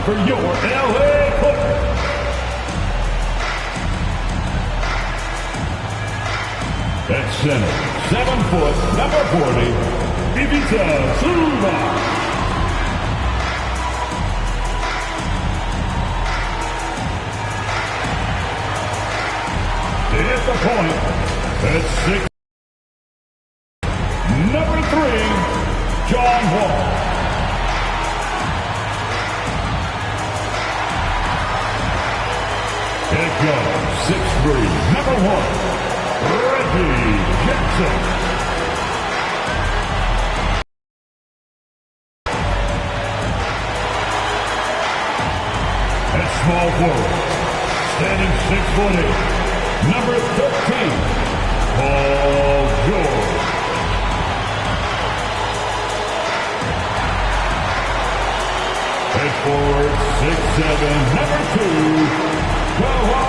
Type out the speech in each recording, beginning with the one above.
for your LA Clippers. At center, 7 foot, number 40, Ivica Zubac. At the point, at 6, number 3, John Wall. It goes 6'3", number 1, Reggie Jackson. At small forward, standing 6'8", number 13, Paul George. At forward, 6'7", number 2, Kawhi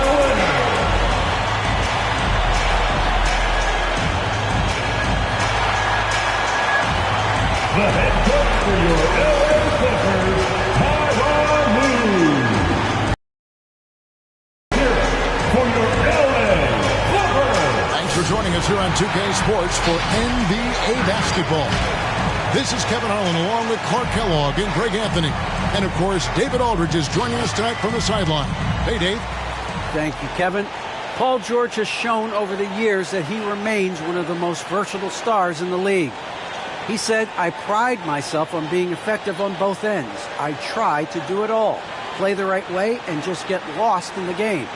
Leonard. The head coach for your LA Clippers, Tyronn Lue. For your LA Clippers. Thanks for joining us here on 2K Sports for NBA basketball. This is Kevin Harlan along with Clark Kellogg and Greg Anthony. And, of course, David Aldridge is joining us tonight from the sideline. Hey, Dave. Thank you, Kevin. Paul George has shown over the years that he remains one of the most versatile stars in the league. He said, "I pride myself on being effective on both ends. I try to do it all, play the right way, and just get lost in the game.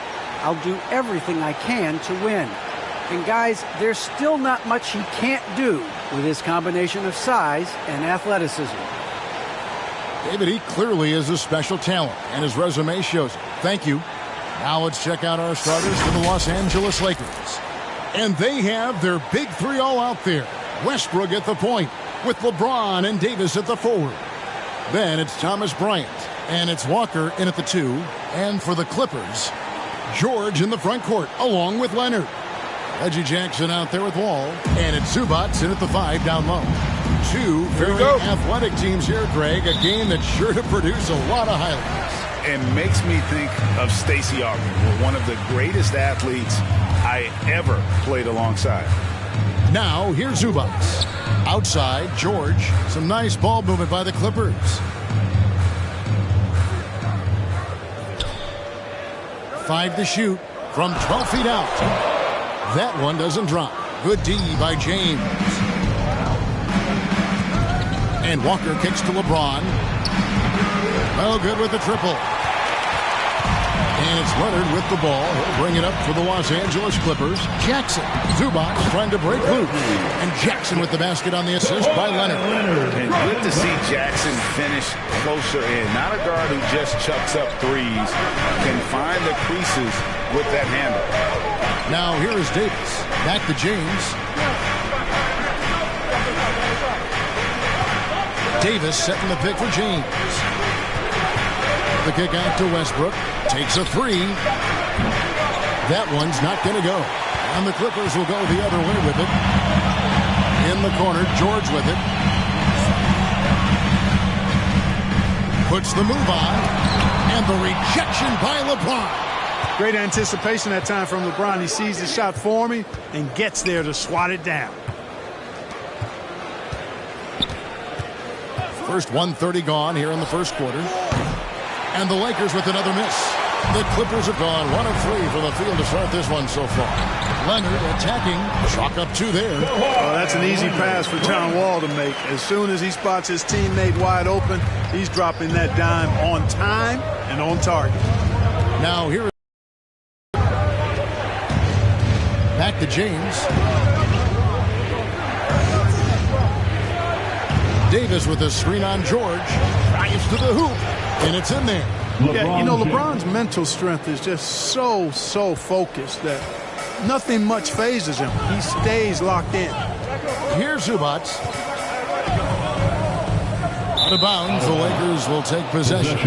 I'll do everything I can to win." And guys, there's still not much he can't do with his combination of size and athleticism. David, he clearly is a special talent, and his resume shows it. Thank you. Now let's check out our starters for the Los Angeles Lakers. And they have their big three all out there. Westbrook at the point, with LeBron and Davis at the forward. Then it's Thomas Bryant, and it's Walker in at the 2. And for the Clippers, George in the front court, along with Leonard. Reggie Jackson out there with Wall, and it's Zubac in at the 5 down low. Two very athletic teams here, Greg. A game that's sure to produce a lot of highlights. It makes me think of Stacey Augmon, one of the greatest athletes I ever played alongside. Now, here's Zubac. Outside, George. Some nice ball movement by the Clippers. 5 to shoot from 12 feet out. That one doesn't drop. Good D by James. And Walker kicks to LeBron. Well, good with the triple. And it's Leonard with the ball. He'll bring it up for the Los Angeles Clippers. Jackson. Zubac trying to break loose. And Jackson with the basket on the assist by Leonard. And good to see Jackson finish closer in. Not a guard who just chucks up threes. Can find the creases with that handle. Now here is Davis. Back to James. Davis setting the pick for James. The kick out to Westbrook. Takes a 3. That one's not going to go. And the Clippers will go the other way with it. In the corner, George with it. Puts the move on. And the rejection by LeBron. Great anticipation that time from LeBron. He sees the shot forming and gets there to swat it down. First 1:30 gone here in the first quarter. And the Lakers with another miss. The Clippers have gone 1 of 3 from the field to start this one so far. Leonard attacking. Chalk up 2 there. Oh, that's an easy pass for John Wall to make. As soon as he spots his teammate wide open, he's dropping that dime on time and on target. Now here is back to James. Davis with a screen on George. Drives to the hoop. And it's in there. Yeah, you know, LeBron's mental strength is just so focused that nothing much phases him. He stays locked in. Here's Zubac. Out of bounds, the Lakers will take possession.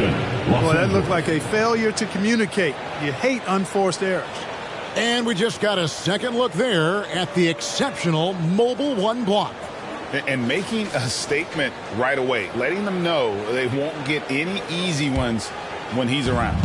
Boy, that looked like a failure to communicate. You hate unforced errors. And we just got a second look there at the exceptional Mobile 1 block. And making a statement right away, letting them know they won't get any easy ones when he's around.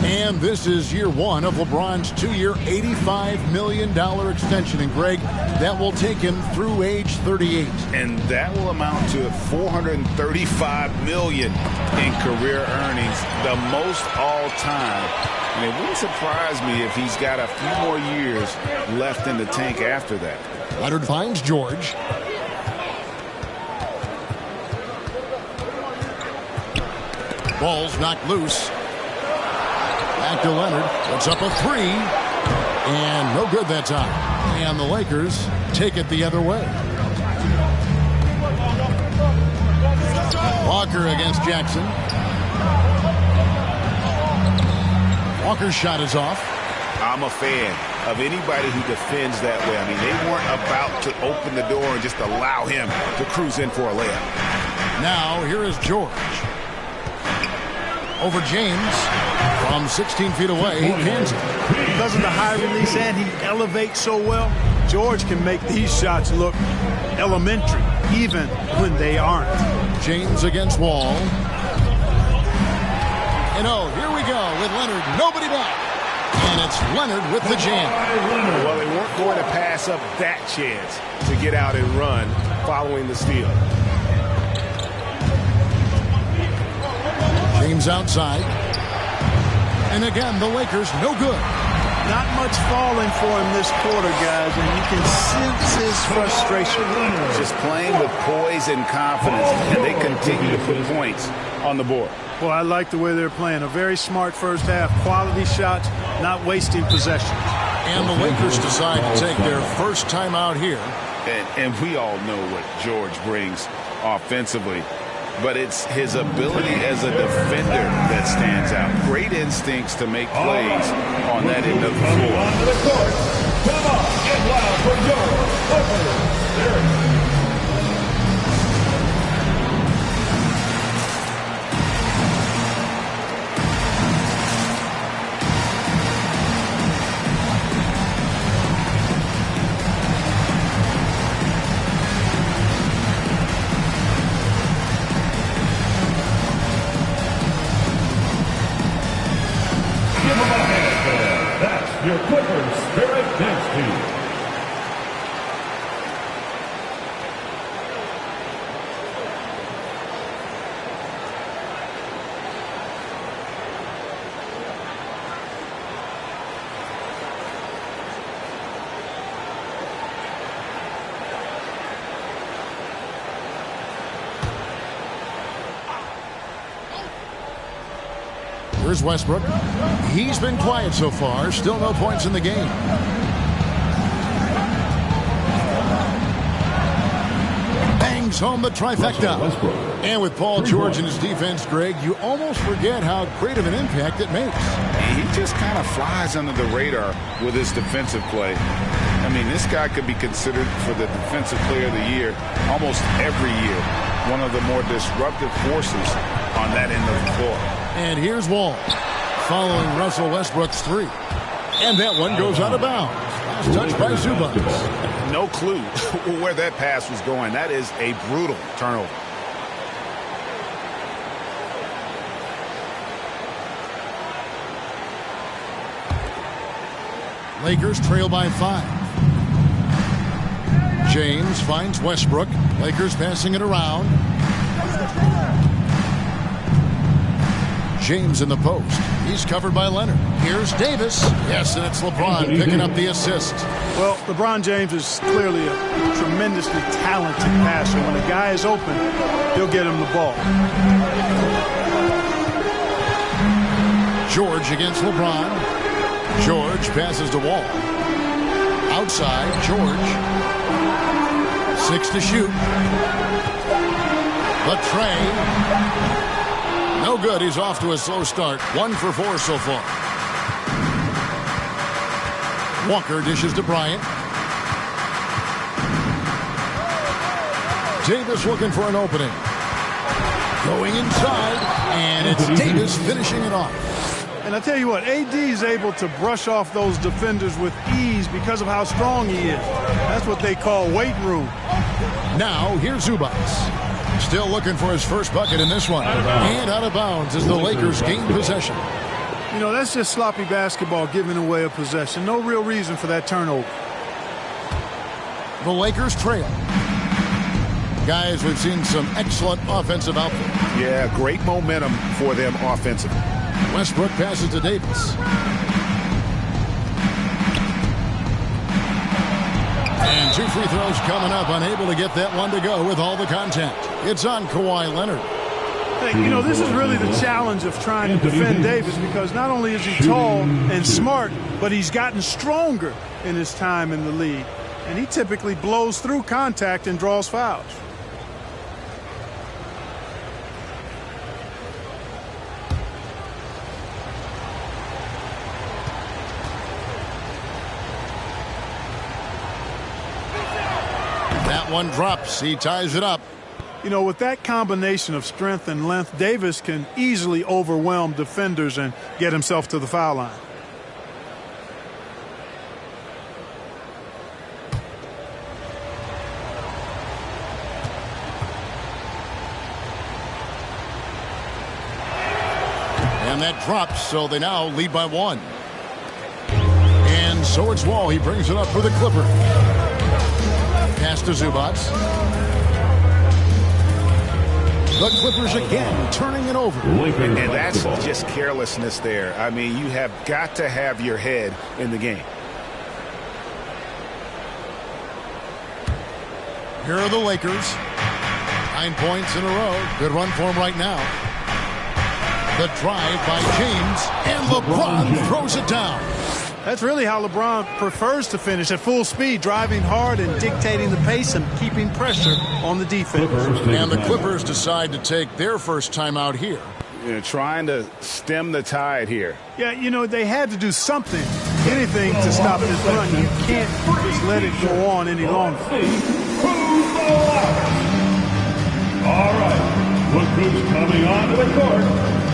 And this is year one of LeBron's 2-year, $85 million extension. And, Greg, that will take him through age 38. And that will amount to $435 million in career earnings, the most all time. And it wouldn't surprise me if he's got a few more years left in the tank after that. Leonard finds George. Ball's knocked loose. Back to Leonard. Puts up a three. And no good that time. And the Lakers take it the other way. Walker against Jackson. Walker's shot is off. I'm a fan of anybody who defends that way. I mean, they weren't about to open the door and just allow him to cruise in for a layup. Now, here is George. Over James. From 16 feet away, he pins it. Because of the high release and he elevates so well, George can make these shots look elementary, even when they aren't. James against Wall. And oh, here we go with Leonard. Nobody back. And it's Leonard with the jam. Well, they weren't going to pass up that chance to get out and run following the steal. James outside. And again, the Lakers no good. Not much falling for him this quarter, guys, and you can sense his frustration. Just playing with poise and confidence, and they continue to put points on the board. Well, I like the way they're playing. A very smart first half. Quality shots, not wasting possession. And the Lakers decide to take their first time out here. And we all know what George brings offensively. But it's his ability as a defender that stands out. Great instincts to make plays on that end of the floor. On the court, come on, get loud for George. Your Clippers Spirit Dance Team. Here's Westbrook. He's been quiet so far. Still no points in the game. Bangs home the trifecta. And with Paul George and his defense, Greg, you almost forget how great of an impact it makes. He just kind of flies under the radar with his defensive play. I mean, this guy could be considered for the Defensive Player of the Year almost every year. One of the more disruptive forces on that end of the floor. And here's Wall following Russell Westbrook's three. And that one goes out of bounds. Last touch by Zubac. No clue where that pass was going. That is a brutal turnover. Lakers trail by 5. James finds Westbrook. Lakers passing it around. James in the post. He's covered by Leonard. Here's Davis. Yes, and it's LeBron picking up the assist. Well, LeBron James is clearly a tremendously talented passer. When a guy is open, he'll get him the ball. George against LeBron. George passes to Wall. Outside, George. 6 to shoot. But Trey. No good. He's off to a slow start. 1 for 4 so far. Walker dishes to Bryant. Davis looking for an opening. Going inside. And it's Davis finishing it off. And I tell you what, AD is able to brush off those defenders with ease because of how strong he is. That's what they call weight room. Now here's Zubats. Still looking for his first bucket in this one. And out of bounds as the Lakers gain possession. You know, that's just sloppy basketball, giving away a possession. No real reason for that turnover. The Lakers trail. Guys, we've seen some excellent offensive output. Yeah, great momentum for them offensively. Westbrook passes to Davis. And 2 free throws coming up, unable to get that one to go with all the contact. It's on Kawhi Leonard. You know, this is really the challenge of trying to defend Davis, because not only is he tall and smart, but he's gotten stronger in his time in the league. And he typically blows through contact and draws fouls. That one drops. He ties it up. You know, with that combination of strength and length, Davis can easily overwhelm defenders and get himself to the foul line. And that drops, so they now lead by 1. And so it's Wall. He brings it up for the Clippers. Pass to Zubats. The Clippers again turning it over. And that's just carelessness there. I mean, you have got to have your head in the game. Here are the Lakers. 9 points in a row. Good run for him right now. The drive by James, and LeBron throws it down. That's really how LeBron prefers to finish, at full speed, driving hard and dictating the pace and keeping pressure on the defense. And the Clippers decide to take their first timeout here. You know, trying to stem the tide here. Yeah, you know, they had to do something, anything to stop this run. You can't just let it go on any longer. All right, look who's coming onto the court.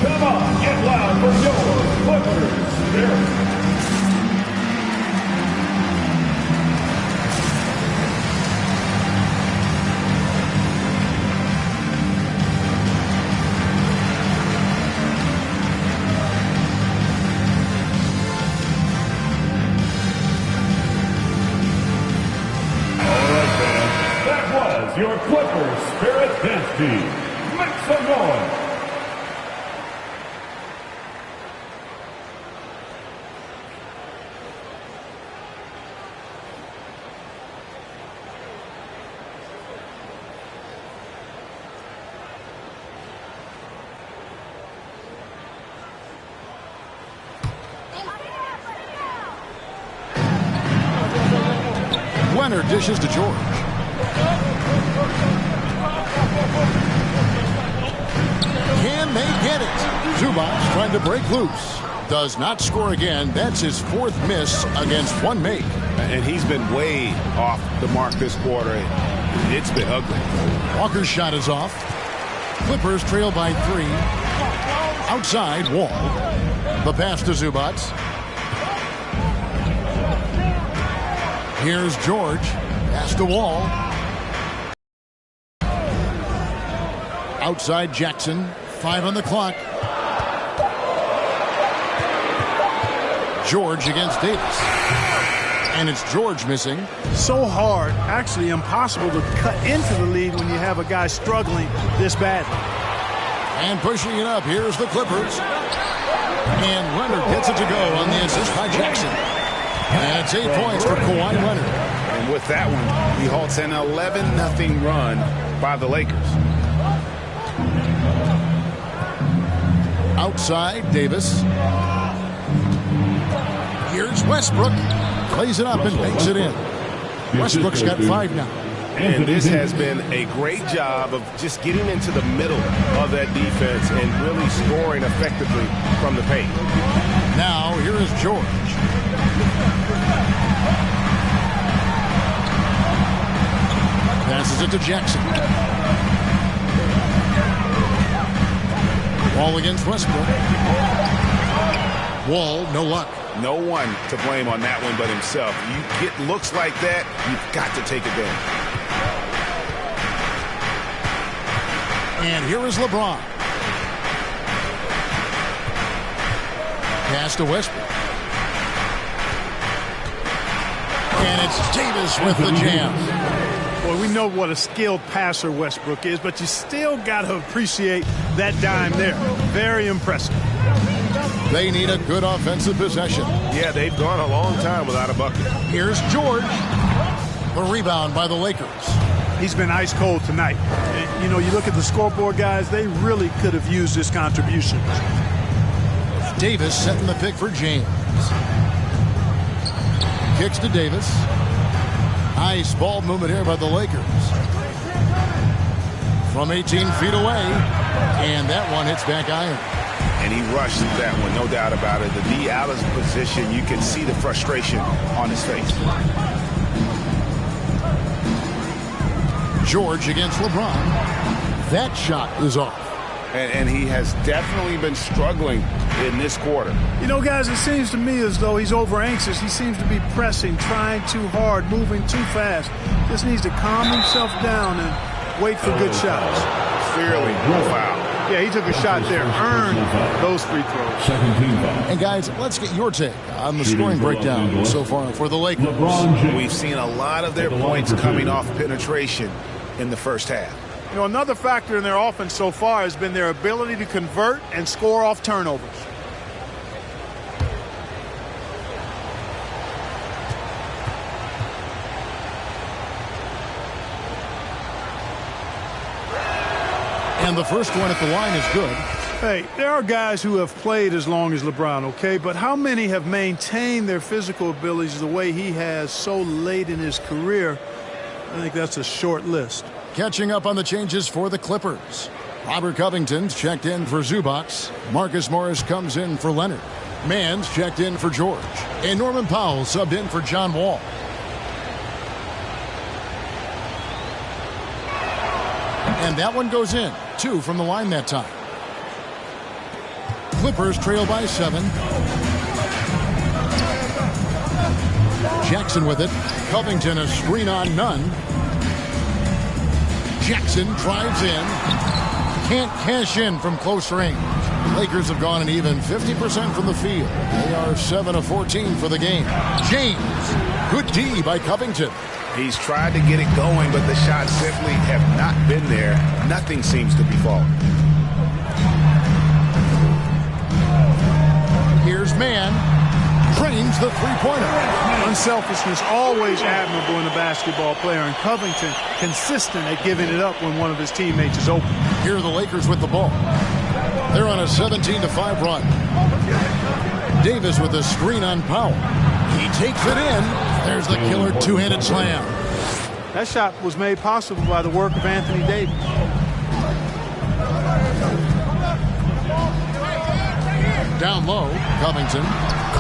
Come on, get loud for your Clippers Spirit. Your Clippers Spirit Dance Team. Make some noise. Leonard dishes to George. Can they get it? Zubats trying to break loose. Does not score again. That's his 4th miss against 1 make. And he's been way off the mark this quarter. It's been ugly. Walker's shot is off. Clippers trail by 3. Outside, Wall. The pass to Zubats. Here's George. Pass to Wall. Outside Jackson. 5 on the clock. George against Davis. And it's George missing. So hard, actually impossible to cut into the lead when you have a guy struggling this badly. And pushing it up, here's the Clippers. And Leonard gets it to go on the assist by Jackson. And it's 8 points for Kawhi Leonard. And with that one, he halts an 11-0 run by the Lakers. Outside, Davis. Here's Westbrook. Plays it up and banks it in. Westbrook's got 5 now. And this has been a great job of just getting into the middle of that defense and really scoring effectively from the paint. Now, here is George. Passes it to Jackson. Wall against Westbrook. Wall, no luck. No one to blame on that one but himself. You get looks like that, you've got to take advantage. And here is LeBron. Pass to Westbrook. And it's Davis with the jam. Well, we know what a skilled passer Westbrook is, but you still got to appreciate that dime there. Very impressive. They need a good offensive possession. Yeah, they've gone a long time without a bucket. Here's George. The rebound by the Lakers. He's been ice cold tonight. And, you know, you look at the scoreboard, guys, they really could have used this contribution. Davis setting the pick for James. Kicks to Davis. Nice ball movement here by the Lakers. From 18 feet away. And that one hits back iron. And he rushed that one, no doubt about it. The knee out of position, you can see the frustration on his face. George against LeBron. That shot is off. And he has definitely been struggling in this quarter. You know, guys, it seems to me as though he's over anxious. He seems to be pressing, trying too hard, moving too fast. Just needs to calm himself down and wait for good shots. Clearly, no foul. Yeah, he took a shot there, earned those free throws. Second team foul. And guys, let's get your take on the scoring breakdown so far for the Lakers. We've seen a lot of their points coming off penetration in the first half. You know, another factor in their offense so far has been their ability to convert and score off turnovers. And the first one at the line is good. Hey, there are guys who have played as long as LeBron, okay? But how many have maintained their physical abilities the way he has so late in his career? I think that's a short list. Catching up on the changes for the Clippers. Robert Covington's checked in for Zubac. Marcus Morris comes in for Leonard. Mann's checked in for George. And Norman Powell subbed in for John Wall. And that one goes in. 2 from the line that time. Clippers trail by 7. Jackson with it. Covington a screen on none. Jackson drives in. Can't cash in from close range. Lakers have gone an even 50% from the field. They are 7 of 14 for the game. James. Good D by Covington. He's tried to get it going, but the shots simply have not been there. Nothing seems to be falling. Here's Mann. Drains the three-pointer. Unselfishness always admirable in a basketball player, and Covington consistent at giving it up when one of his teammates is open. Here are the Lakers with the ball. They're on a 17-5 run. Davis with a screen on Powell. He takes it in. There's the killer two-handed slam. That shot was made possible by the work of Anthony Davis. Down low, Covington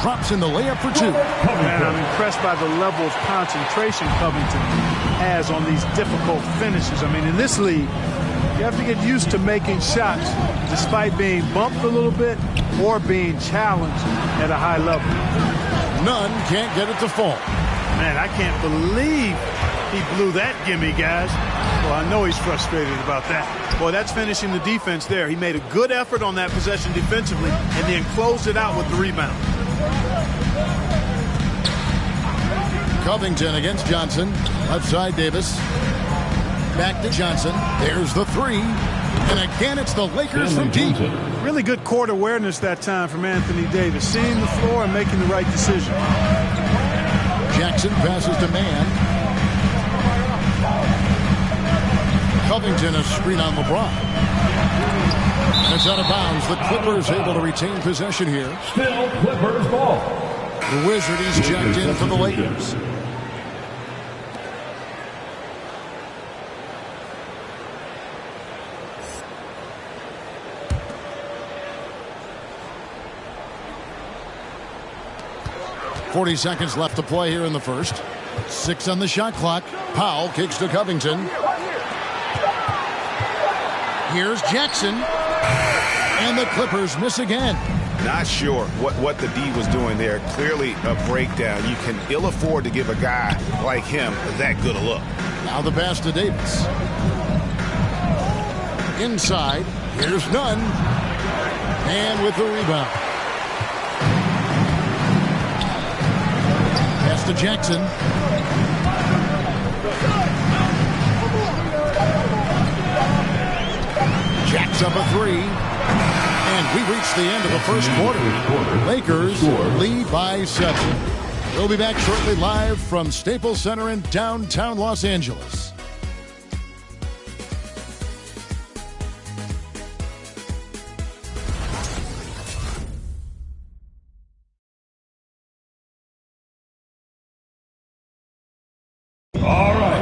crops in the layup for 2. Man, I'm impressed by the level of concentration Covington has on these difficult finishes. I mean, in this league, you have to get used to making shots despite being bumped a little bit or being challenged at a high level. None can't get it to fall. Man, I can't believe he blew that gimme, guys. Well, I know he's frustrated about that. Boy, that's finishing the defense there. He made a good effort on that possession defensively and then closed it out with the rebound. Covington against Johnson. Left side, Davis. Back to Johnson. There's the 3. And again, it's the Lakers from deep. Really good court awareness that time from Anthony Davis. Seeing the floor and making the right decision. Jackson passes to Mann. Covington a screen on LeBron. It's out of bounds. The Clippers able to retain possession here. Still Clippers ball. The Wizards checked in for the Lakers. .40 seconds left to play here in the first. 6 on the shot clock. Powell kicks to Covington. Here's Jackson. And the Clippers miss again. Not sure what the D was doing there. Clearly a breakdown. You can ill afford to give a guy like him that good a look. Now the pass to Davis. Inside, here's Nunn. And with the rebound. Pass to Jackson. Jacks up a three. And we reach the end of the first quarter. Lakers lead by 7. We'll be back shortly live from Staples Center in downtown Los Angeles.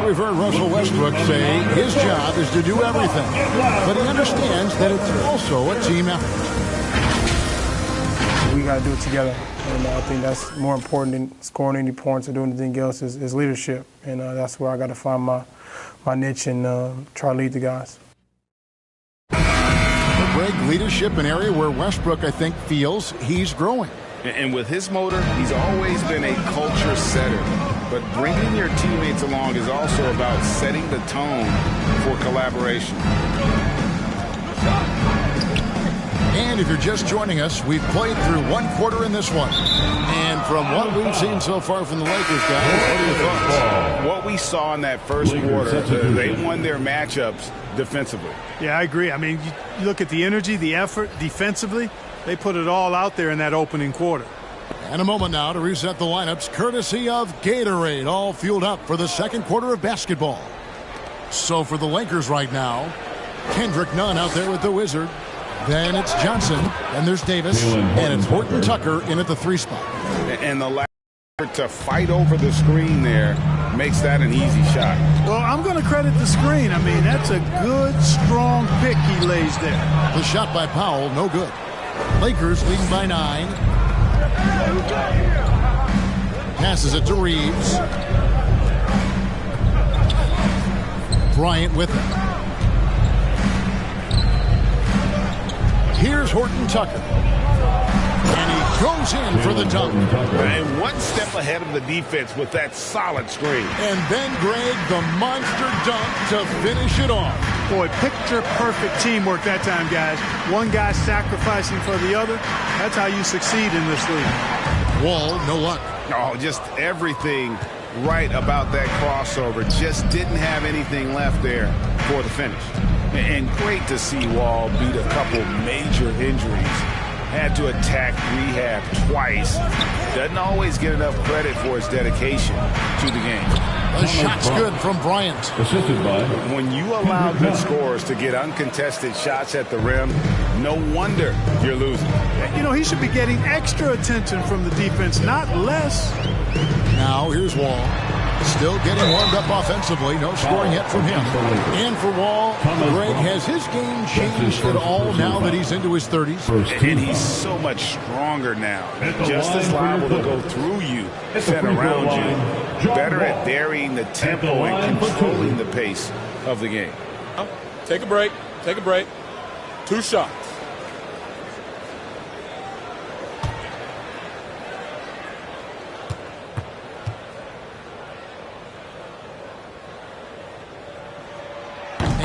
We've heard Russell Westbrook say his job is to do everything, but he understands that it's also a team effort. We got to do it together, and I think that's more important than scoring any points or doing anything else is leadership, and that's where I got to find my niche and try to lead the guys. Greg, leadership, an area where Westbrook, I think, feels he's growing. And with his motor, he's always been a culture setter. But bringing your teammates along is also about setting the tone for collaboration. And if you're just joining us, we've played through one quarter in this one. And from what we've seen so far from the Lakers, guys, what are your thoughts? What we saw in that first quarter, they won their matchups defensively. Yeah, I agree. I mean, you look at the energy, the effort defensively. They put it all out there in that opening quarter. And a moment now to reset the lineups, courtesy of Gatorade, all fueled up for the second quarter of basketball. So for the Lakers right now, Kendrick Nunn out there with the Wizard. Then it's Johnson, and there's Davis, and it's Horton Tucker in at the 3 spot. And the lack to fight over the screen there makes that an easy shot. Well, I'm going to credit the screen. I mean, that's a good, strong pick he lays there. The shot by Powell, no good. Lakers leading by 9. Passes it to Reeves. Bryant with it. Here's Horton Tucker. And he goes in for the dunk. And one step ahead of the defense with that solid screen. And then, Greg, the monster dunk to finish it off. Boy, picture-perfect teamwork that time, guys. One guy sacrificing for the other. That's how you succeed in this league. Wall, no luck. Oh, just everything right about that crossover. Just didn't have anything left there for the finish. And great to see Wall beat a couple major injuries. Had to attack rehab twice. Doesn't always get enough credit for his dedication to the game. The shot's good from Bryant. Assisted by. When you allow good scorers to get uncontested shots at the rim, no wonder you're losing. You know, he should be getting extra attention from the defense, not less. Now here's Wall. Still getting warmed up offensively. No scoring yet from him. And for Wall, Greg, has his game changed at all now that he's into his 30s? And he's so much stronger now. Just as liable to go through you, than around you. Better at varying the tempo and controlling the pace of the game. Take a break. Take a break. 2 shots.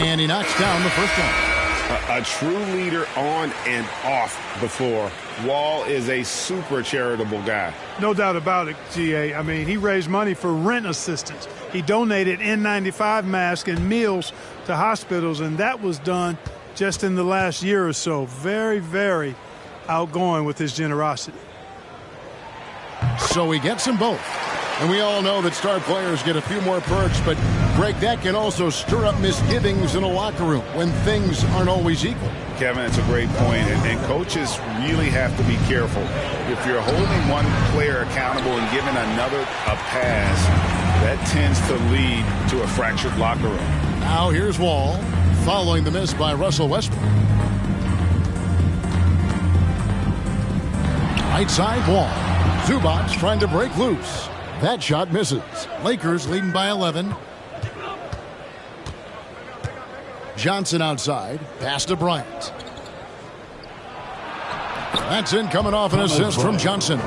And he knocks down the first one. A true leader on and off the floor. Wall is a super charitable guy. No doubt about it, GA. I mean, he raised money for rent assistance. He donated N95 masks and meals to hospitals, and that was done just in the last year or so. Very, very outgoing with his generosity. So he gets them both. And we all know that star players get a few more perks, but, Greg, that can also stir up misgivings in a locker room when things aren't always equal. Kevin, it's a great point, and coaches really have to be careful. If you're holding one player accountable and giving another a pass, that tends to lead to a fractured locker room. Now here's Wall, following the miss by Russell Westbrook. Right side Wall. Zubac trying to break loose. That shot misses. Lakers leading by 11. Johnson outside. Pass to Bryant. That's in, coming off an assist from Johnson.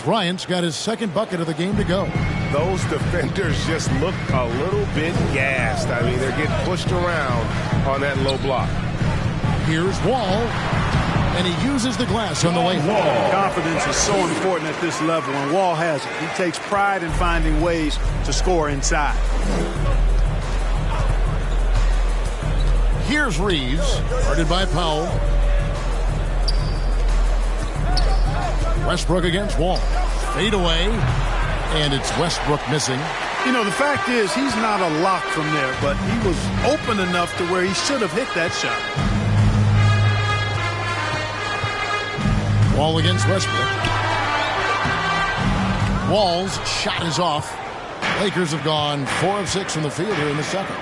Bryant's got his second bucket of the game to go. those defenders just look a little bit gassed. I mean, they're getting pushed around on that low block. Here's Wall, and he uses the glass on the way home. Confidence is so important at this level, and Wall has it. He takes pride in finding ways to score inside. Here's Reeves, guarded by Powell. Westbrook against Wall. Fade away, and it's Westbrook missing. You know, the fact is, he's not a lock from there, but he was open enough to where he should have hit that shot. Wall against Westbrook. Wall's shot is off. Lakers have gone 4 of 6 from the field here in the second.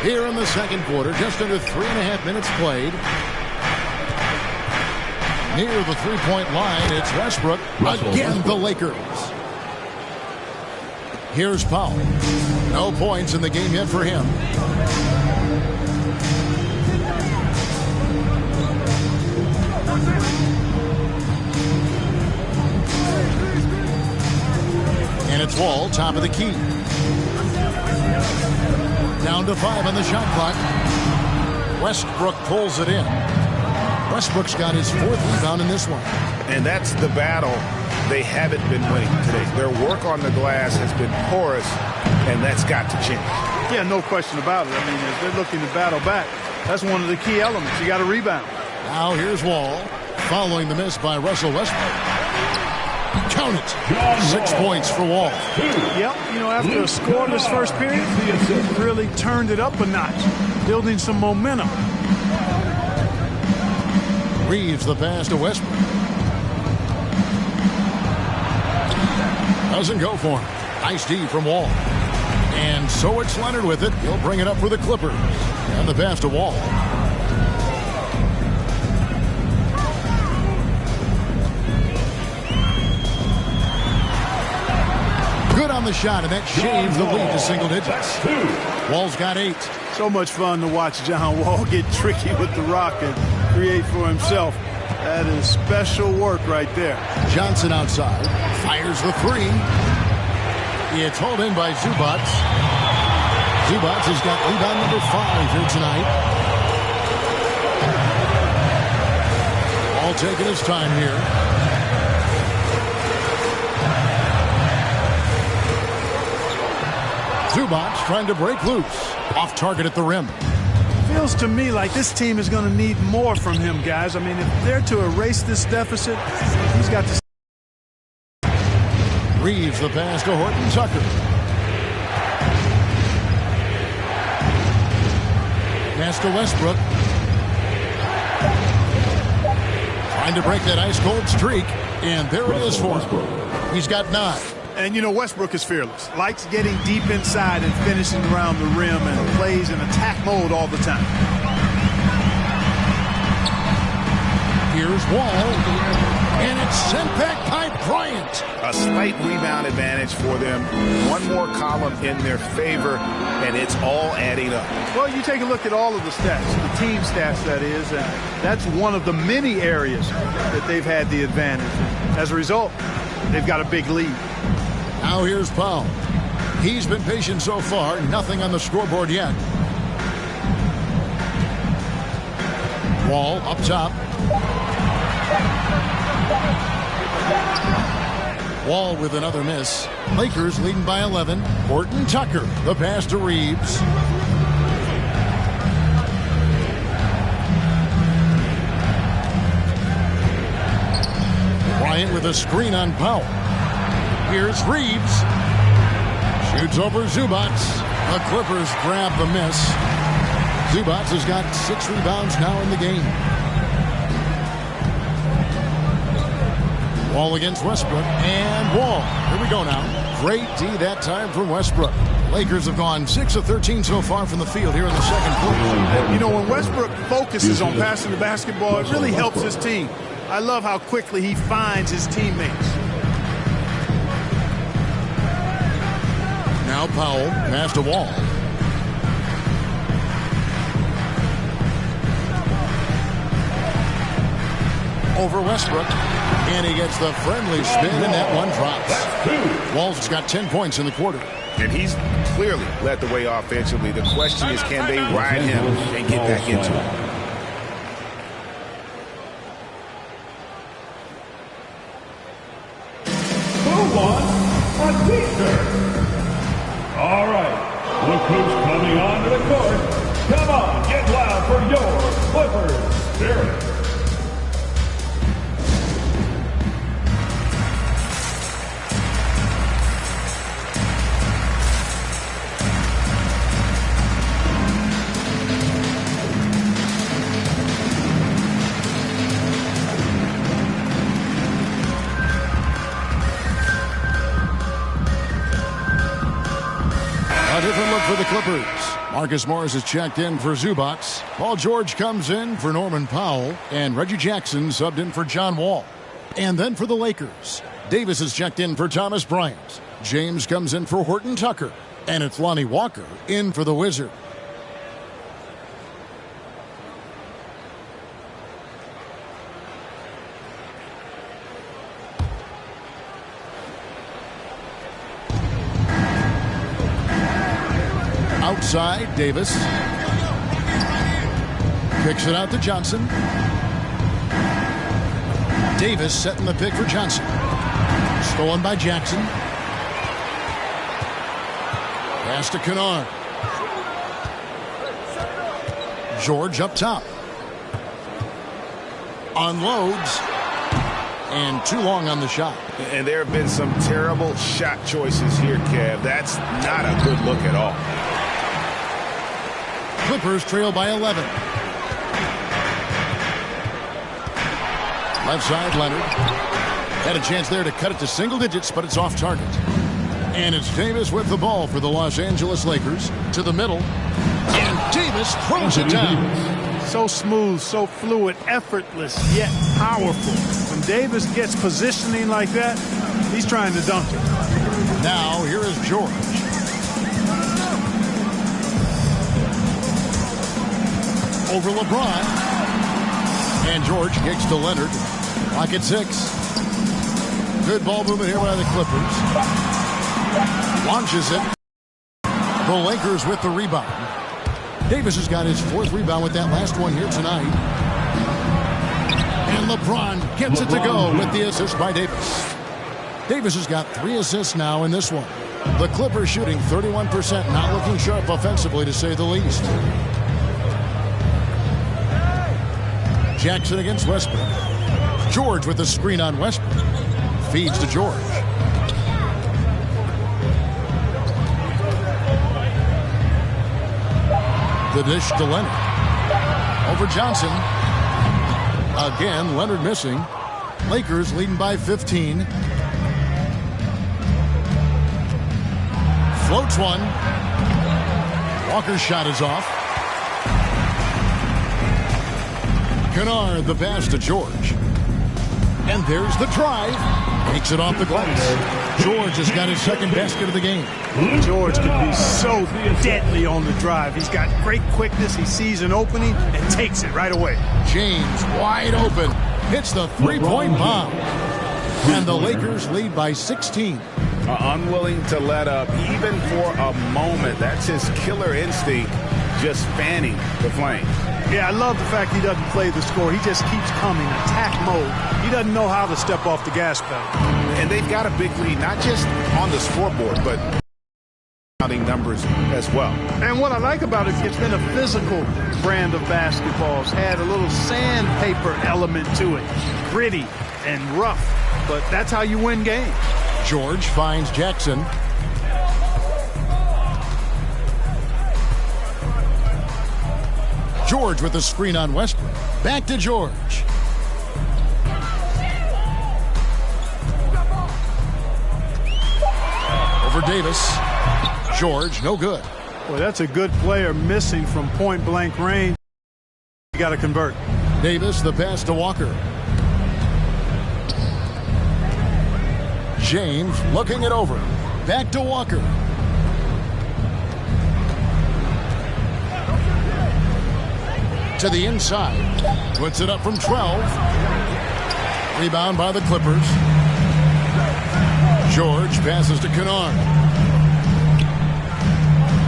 Here in the second quarter, just under 3.5 minutes played. Near the three-point line, it's Westbrook. Again, the Lakers. Here's Powell. No points in the game yet for him. And it's Wall, top of the key. Down to 5 on the shot clock. Westbrook pulls it in. Westbrook's got his 4th rebound in this one. And that's the battle they haven't been winning today. Their work on the glass has been porous, and that's got to change. Yeah, no question about it. I mean, as they're looking to battle back, that's one of the key elements. You got to rebound. Now here's Wall, following the miss by Russell Westbrook. Count it. 6 points for Wall. Yep, you know, after a scoreless first period, he really turned it up a notch, building some momentum. Reeves the pass to Westbrook. Doesn't go for him. Nice D from Wall. And so it's Leonard with it. He'll bring it up for the Clippers. And the pass to Wall. Good on the shot, and that shaves the lead to single digits. Wall's got 8. So much fun to watch John Wall get tricky with the rock and create for himself. That is special work right there. Johnson outside. Fires the 3. It's hauled in by Zubac. Zubac has got rebound number 5 here tonight. All taking his time here. Zubac trying to break loose. Off target at the rim. Feels to me like this team is going to need more from him, guys. I mean, if they're to erase this deficit, he's got to... Reeves the pass to Horton Tucker. Pass to Westbrook. Trying to break that ice-cold streak. And there it is for him. He's got 9. And, you know, Westbrook is fearless. Likes getting deep inside and finishing around the rim and plays in attack mode all the time. Here's Wall. And it's sent back by Bryant. A slight rebound advantage for them. One more column in their favor, and it's all adding up. Well, you take a look at all of the stats, the team stats, that is, and that's one of the many areas that they've had the advantage. As a result, they've got a big lead. Now here's Powell. He's been patient so far. Nothing on the scoreboard yet. Wall up top. Wall with another miss. Lakers leading by 11. Horton Tucker. The pass to Reeves. Bryant with a screen on Powell. Here's Reeves. Shoots over Zubac. The Clippers grab the miss. Zubac has got 6 rebounds now in the game. Wall against Westbrook. And Wall. Here we go now. Great D that time from Westbrook. Lakers have gone 6 of 13 so far from the field here in the second quarter. You know, when Westbrook focuses on passing the basketball, it really helps his team. I love how quickly he finds his teammates. Now Powell, pass to Wall. Over Westbrook. And he gets the friendly spin, and that one drops. Wall's got 10 points in the quarter. And he's clearly led the way offensively. The question is, can they ride him and get back into it? All right, look who's coming onto the court. Come on, get loud for your Clippers Spirit. A different look for the Clippers. Marcus Morris is checked in for Zubac. Paul George comes in for Norman Powell. And Reggie Jackson subbed in for John Wall. And then for the Lakers, Davis is checked in for Thomas Bryant. James comes in for Horton Tucker. And it's Lonnie Walker in for the Wizard. Outside, Davis. Kicks it out to Johnson. Davis setting the pick for Johnson. Stolen by Jackson. Pass to Kennard. George up top. Unloads. And too long on the shot. And there have been some terrible shot choices here, Kev. That's not a good look at all. Clippers trail by 11. Left side, Leonard. Had a chance there to cut it to single digits, but it's off target. And it's Davis with the ball for the Los Angeles Lakers. To the middle. And Davis throws it down. So smooth, so fluid, effortless, yet powerful. When Davis gets positioning like that, he's trying to dunk it. Now, here is George. Over LeBron. And George kicks to Leonard. Clock at 6. Good ball movement here by the Clippers. Launches it. The Lakers with the rebound. Davis has got his 4th rebound with that last one here tonight. And LeBron gets it to go with the assist by Davis. Davis has got 3 assists now in this one. The Clippers shooting 31%, not looking sharp offensively to say the least. Jackson against Westbrook. George with the screen on Westbrook. Feeds to George. The dish to Leonard. Over Johnson. Again, Leonard missing. Lakers leading by 15. Floats one. Walker's shot is off. Kennard, the pass to George. And there's the drive. Takes it off the glass. George has got his 2nd basket of the game. George can be so deadly on the drive. He's got great quickness. He sees an opening and takes it right away. James wide open. Hits the 3-point bomb. And the Lakers lead by 16. Unwilling to let up even for a moment. That's his killer instinct, just fanning the flames. Yeah, I love the fact he doesn't play the score. He just keeps coming, attack mode. He doesn't know how to step off the gas pedal. And they've got a big lead, not just on the scoreboard, but counting numbers as well. And what I like about it, it's been a physical brand of basketball. It's had a little sandpaper element to it. Gritty and rough, but that's how you win games. George finds Jackson. George with the screen on Westbrook. Back to George. Over Davis. George, no good. Well, that's a good player missing from point-blank range. You got to convert. Davis, the pass to Walker. James looking it over. Back to Walker. To the inside. Puts it up from 12. Rebound by the Clippers. George passes to Kennard.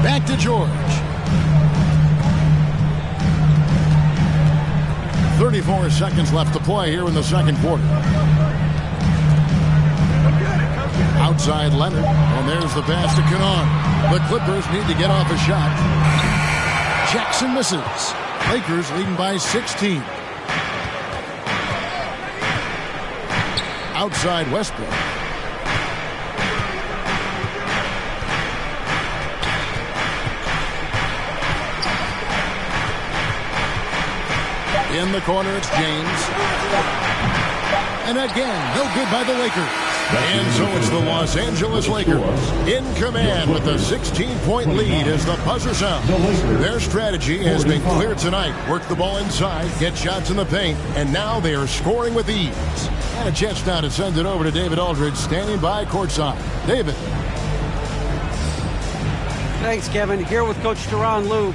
Back to George. 34 seconds left to play here in the second quarter. Outside Leonard, and there's the pass to Kennard. The Clippers need to get off a shot. Jackson misses. Lakers leading by 16. Outside Westbrook. In the corner, it's James. And again, no good by the Lakers. And so it's the Los Angeles Lakers in command with a 16-point lead as the buzzer sounds. Their strategy has been clear tonight. Work the ball inside, get shots in the paint, and now they are scoring with ease. And a chance now to send it over to David Aldridge, standing by courtside. David. Thanks, Kevin. Here with Coach Tyronn Lue.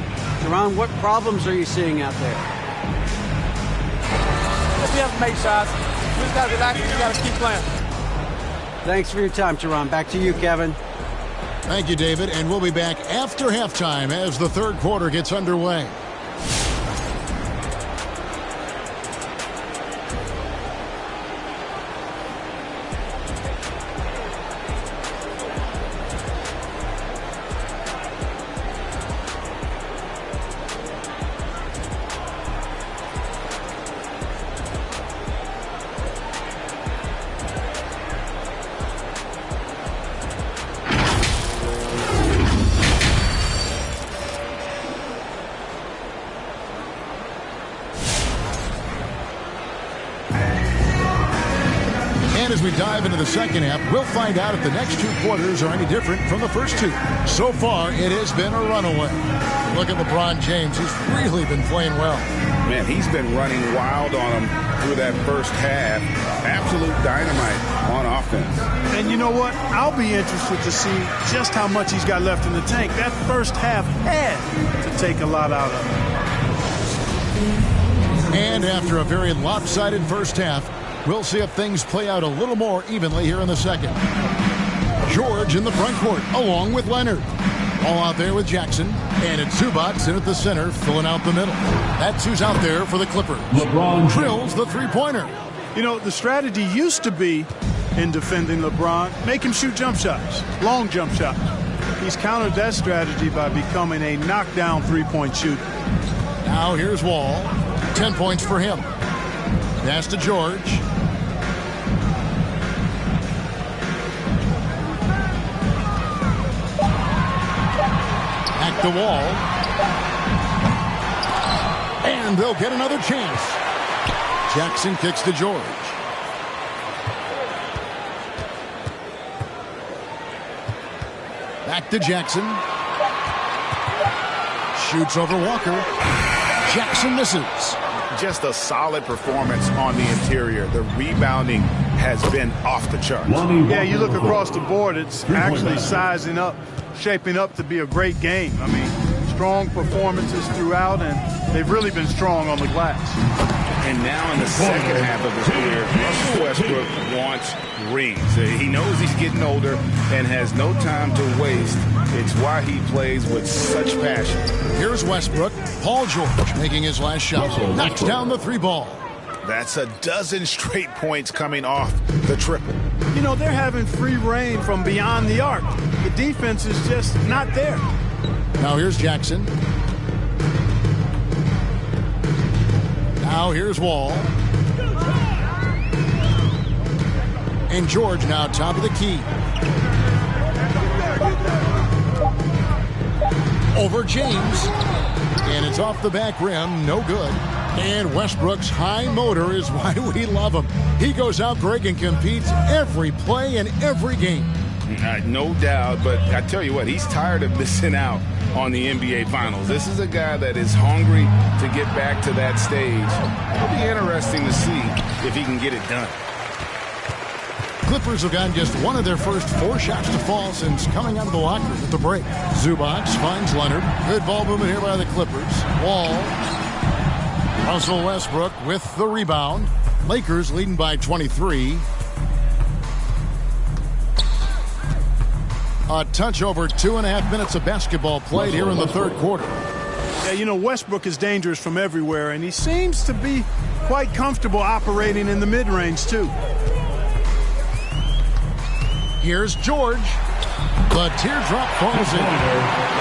Tyronn, what problems are you seeing out there? We have to make shots. We just got to relax and we got to keep playing. Thanks for your time, Tyronn. Back to you, Kevin. Thank you, David. And we'll be back after halftime as the third quarter gets underway. As we dive into the second half, we'll find out if the next two quarters are any different from the first two. So far, it has been a runaway. Look at LeBron James. He's really been playing well. Man, he's been running wild on him through that first half. Absolute dynamite on offense. And you know what? I'll be interested to see just how much he's got left in the tank. That first half had to take a lot out of him. And after a very lopsided first half, we'll see if things play out a little more evenly here in the second. George in the front court, along with Leonard. All out there with Jackson. And it's Zubac in at the center, filling out the middle. That's who's out there for the Clippers. LeBron drills the three-pointer. You know, the strategy used to be, in defending LeBron, make him shoot jump shots, long jump shots. He's countered that strategy by becoming a knockdown three-point shooter. Now here's Wall. 10 points for him. Pass to George. Back to Wall. And they'll get another chance. Jackson kicks to George. Back to Jackson. Shoots over Walker. Jackson misses. Just a solid performance on the interior. The rebounding has been off the charts. Yeah, you look across the board, it's actually sizing up, shaping up to be a great game. I mean, strong performances throughout, and they've really been strong on the glass. And now in the second half of his career, Russell Westbrook wants rings. He knows he's getting older and has no time to waste. It's why he plays with such passion. Here's Westbrook. Paul George making his last shot. Knocks down the three ball. That's a dozen straight points coming off the triple. You know, they're having free reign from beyond the arc. The defense is just not there. Now here's Jackson. Now here's Wall. And George now top of the key. Over James. And it's off the back rim. No good. And Westbrook's high motor is why we love him. He goes out, Greg, and competes every play and every game. No doubt, but I tell you what, he's tired of missing out on the NBA Finals. This is a guy that is hungry to get back to that stage. It'll be interesting to see if he can get it done. Clippers have gotten just one of their first 4 shots to fall since coming out of the locker room at the break. Zubac finds Leonard. Good ball movement here by the Clippers. Wall. Russell Westbrook with the rebound. Lakers leading by 23. A touch over 2.5 minutes of basketball played here in the third quarter. Yeah, you know, Westbrook is dangerous from everywhere, and he seems to be quite comfortable operating in the mid-range, too. Here's George. The teardrop falls in.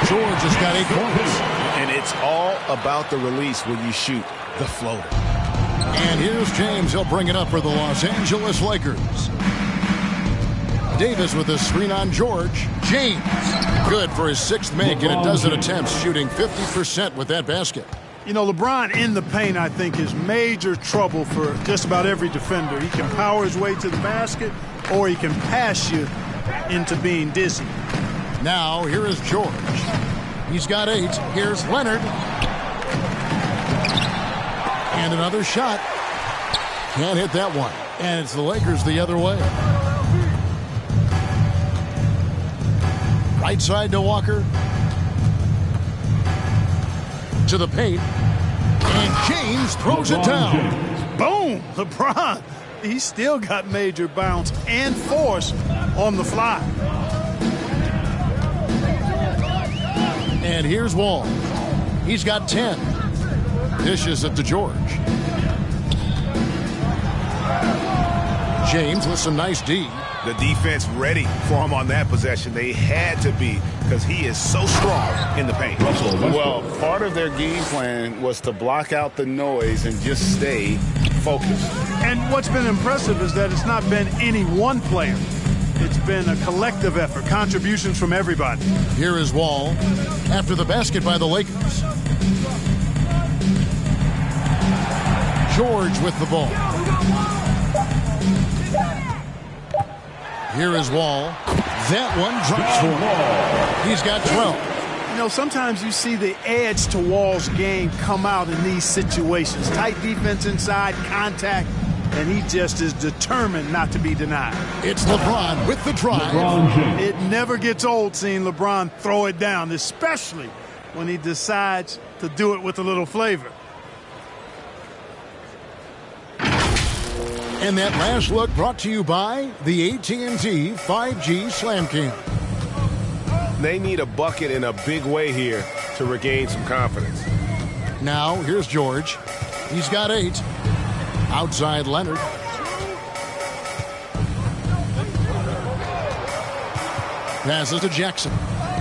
George has got 8 points. And it's all about the release when you shoot the floater. And here's James. He'll bring it up for the Los Angeles Lakers. Davis with a screen on George. James. Good for his 6th make in a dozen attempts, shooting 50% with that basket. You know, LeBron in the paint, I think, is major trouble for just about every defender. He can power his way to the basket, or he can pass you into being dizzy. Now, here is George. He's got 8. Here's Leonard. And another shot. Can't hit that one. And it's the Lakers the other way. Right side to Walker. To the paint. And James throws it down. Boom! LeBron. He's still got major bounce and force on the fly. And here's Wall. He's got 10. Dishes it to George. James with some nice D. The defense ready for him on that possession. They had to be, because he is so strong in the paint. Well, part of their game plan was to block out the noise and just stay focused. And what's been impressive is that it's not been any one player. It's been a collective effort, contributions from everybody. Here is Wall after the basket by the Lakers. George with the ball. Here is Wall. That one drops for him. He's got 12. You know, sometimes you see the edge to Wall's game come out in these situations. Tight defense inside, contact, and he just is determined not to be denied. It's LeBron with the drive. It never gets old seeing LeBron throw it down, especially when he decides to do it with a little flavor. And that last look brought to you by the AT&T 5G Slam Cam. They need a bucket in a big way here to regain some confidence. Now, here's George. He's got 8. Outside Leonard. Passes to Jackson.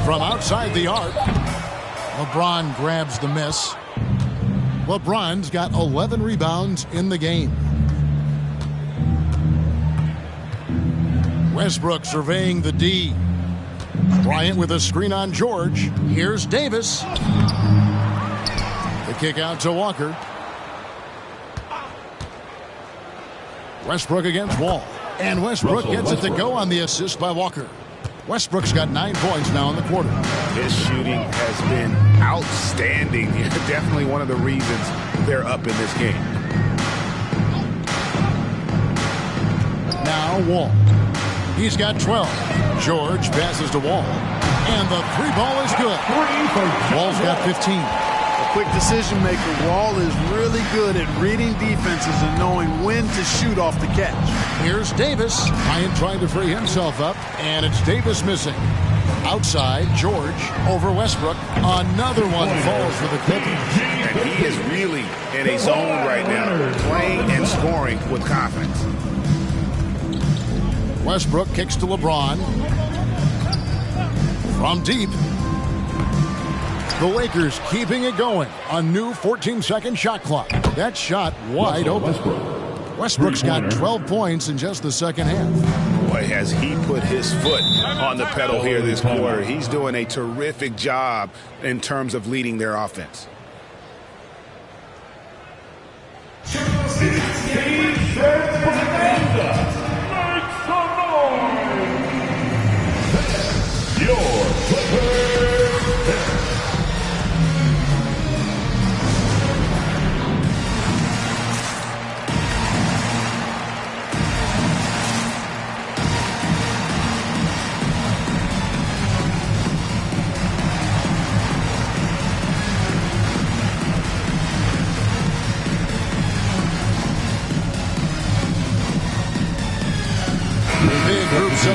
From outside the arc. LeBron grabs the miss. LeBron's got 11 rebounds in the game. Westbrook surveying the D. Bryant with a screen on George. Here's Davis. The kick out to Walker. Westbrook against Wall. And Westbrook gets it to go on the assist by Walker. Westbrook's got 9 points now in the quarter. His shooting has been outstanding. Definitely one of the reasons they're up in this game. Now Wall. He's got 12. George passes to Wall. And the 3 ball is good. Wall's got 15. A quick decision maker. Wall is really good at reading defenses and knowing when to shoot off the catch. Here's Davis. Bryant trying to free himself up. And it's Davis missing. Outside, George over Westbrook. Another one falls for the Clippers. And he is really in a zone right now, playing and scoring with confidence. Westbrook kicks to LeBron. From deep. The Lakers keeping it going. A new 14-second shot clock. That shot wide open. Westbrook's got 12 points in just the second half. Boy, has he put his foot on the pedal here this quarter. He's doing a terrific job in terms of leading their offense. Your Clippers.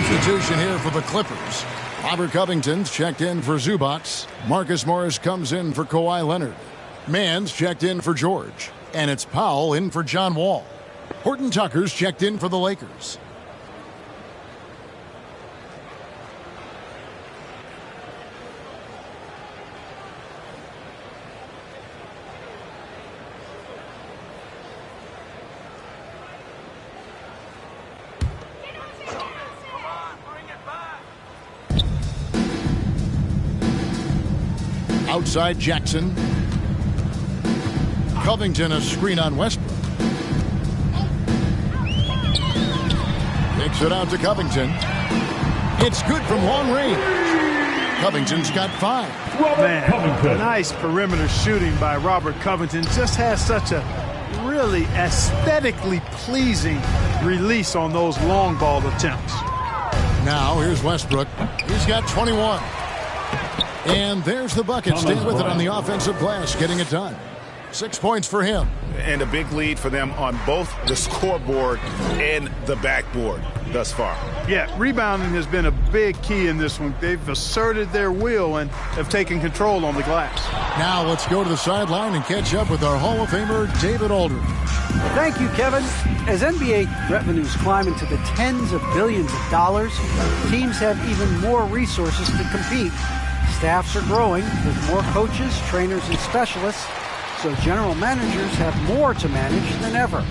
substitution here for the Clippers. Robert Covington's checked in for Zubac. Marcus Morris comes in for Kawhi Leonard. Mann's checked in for George. And it's Powell in for John Wall. Horton Tucker's checked in for the Lakers. Outside Jackson. Covington a screen on Westbrook. Kicks it out to Covington. It's good from long range. Covington's got 5. Man, nice perimeter shooting by Robert Covington. Just has such a really aesthetically pleasing release on those long ball attempts. Now here's Westbrook. He's got 21. And there's the bucket. Stay with it on the offensive glass, getting it done. 6 points for him. And a big lead for them on both the scoreboard and the backboard thus far. Yeah, rebounding has been a big key in this one. They've asserted their will and have taken control on the glass. Now let's go to the sideline and catch up with our Hall of Famer, David Aldridge. Thank you, Kevin. As NBA revenues climb into the tens of billions of dollars, teams have even more resources to compete. Staffs are growing with more coaches, trainers, and specialists, so general managers have more to manage than ever.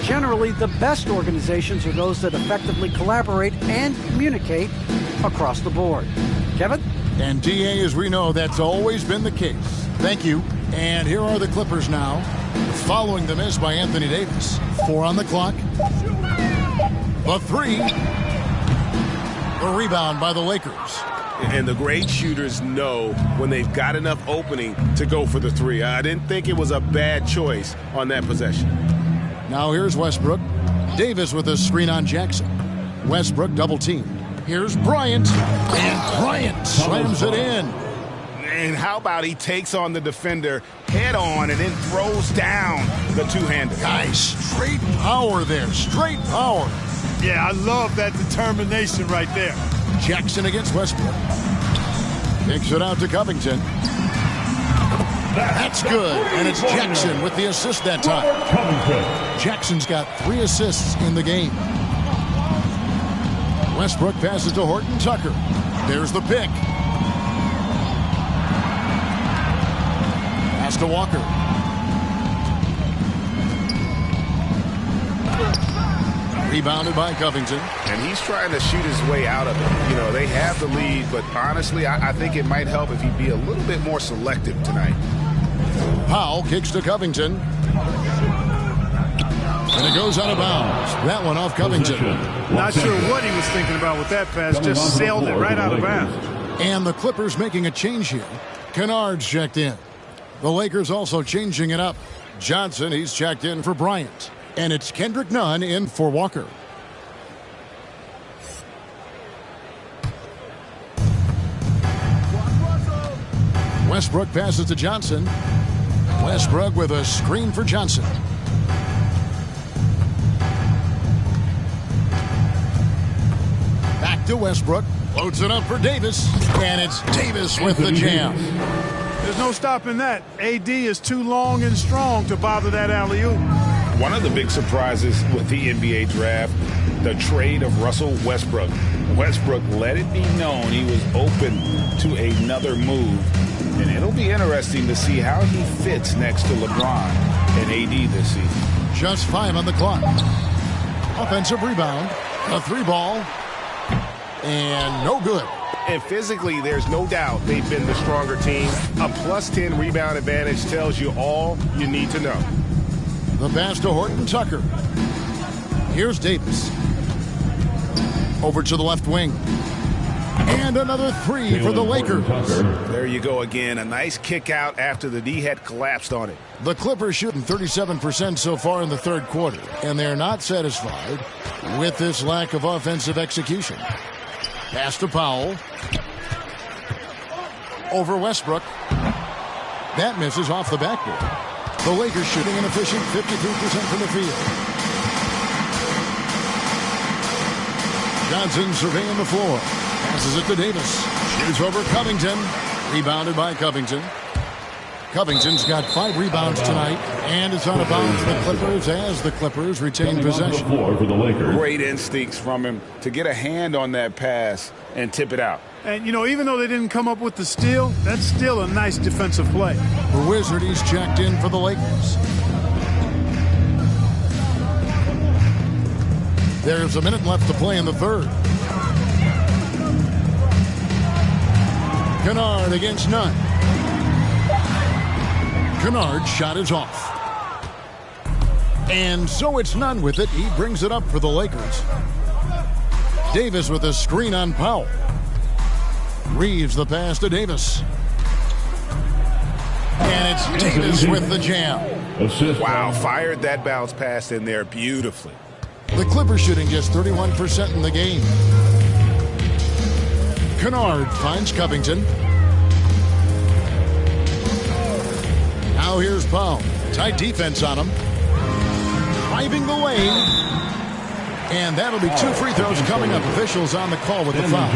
Generally, the best organizations are those that effectively collaborate and communicate across the board. Kevin? And DA, as we know, that's always been the case. Thank you. And here are the Clippers now. Following the miss by Anthony Davis. 4 on the clock. The 3. The rebound by the Lakers. And the great shooters know when they've got enough opening to go for the 3. I didn't think it was a bad choice on that possession. Now here's Westbrook. Davis with a screen on Jackson. Westbrook double teamed. Here's Bryant. And Bryant slams it in. And how about he takes on the defender head on and then throws down the two-hander. Guys, straight power there. Straight power. Yeah, I love that determination right there. Jackson against Westbrook. Kicks it out to Covington. That's good. And it's Jackson with the assist that time. Jackson's got 3 assists in the game. Westbrook passes to Horton Tucker. There's the pick. Pass to Walker. Rebounded by Covington. And he's trying to shoot his way out of it. You know, they have the lead, but honestly, I think it might help if he'd be a little bit more selective tonight. Powell kicks to Covington. And it goes out of bounds. That one off Covington. Not sure what he was thinking about with that pass. Just sailed it right out of bounds. And the Clippers making a change here. Kennard's checked in. The Lakers also changing it up. Johnson, he's checked in for Bryant. And it's Kendrick Nunn in for Walker. Westbrook passes to Johnson. Westbrook with a screen for Johnson. Back to Westbrook. Loads it up for Davis. And it's Davis with the jam. There's no stopping that. AD is too long and strong to bother that alley-oop. One of the big surprises with the NBA draft, the trade of Russell Westbrook. Westbrook let it be known he was open to another move. And it'll be interesting to see how he fits next to LeBron and AD this season. Just 5 on the clock. Offensive rebound. A 3-ball. And no good. And physically, there's no doubt they've been the stronger team. A +10 rebound advantage tells you all you need to know. The pass to Horton Tucker. Here's Davis. Over to the left wing. And another 3 for the Lakers. There you go again. A nice kick out after the D had collapsed on it. The Clippers shooting 37% so far in the third quarter. And they're not satisfied with this lack of offensive execution. Pass to Powell. Over Westbrook. That misses off the backboard. The Lakers shooting an efficient 53% from the field. Johnson surveying the floor. Passes it to Davis. Shoots over Covington. Rebounded by Covington. Covington's got 5 rebounds tonight, and it's out of bounds for the Clippers as the Clippers retain possession. For the Lakers. Great instincts from him to get a hand on that pass and tip it out. And, you know, even though they didn't come up with the steal, that's still a nice defensive play. The Wizard, he's checked in for the Lakers. There's a minute left to play in the third. Kennard against Nunn. Kennard's shot is off. And so it's Nunn with it. He brings it up for the Lakers. Davis with a screen on Powell. Reeves the pass to Davis. And it's Davis with the jam. Wow, fired that bounce pass in there beautifully. The Clippers shooting just 31% in the game. Kennard finds Covington. Now here's Powell. Tight defense on him. Driving the lane. And that'll be 2 free throws coming up. Officials on the call with the foul.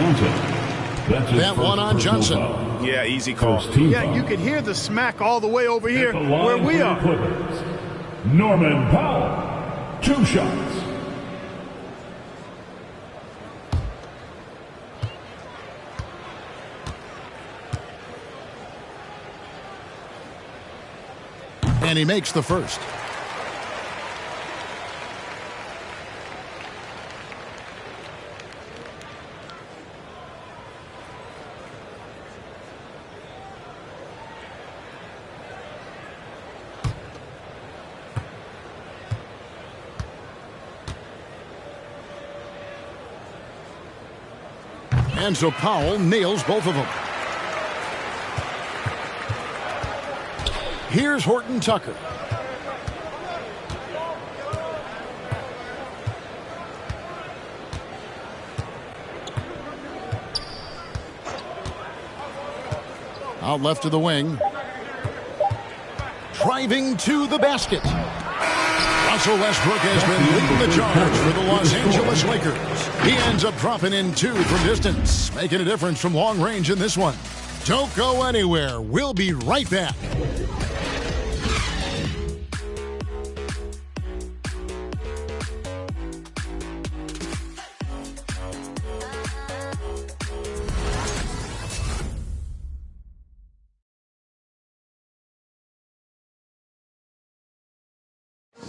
That one on Johnson. Yeah, easy call. Yeah, you can hear the smack all the way over here where we are. Norman Powell. 2 shots. And he makes the first. And so Powell nails both of them. Here's Horton Tucker. Out left to the wing. Driving to the basket. Russell Westbrook has been leading the charge for the Los Angeles Lakers. He ends up dropping in 2 from distance, making a difference from long range in this one. Don't go anywhere. We'll be right back.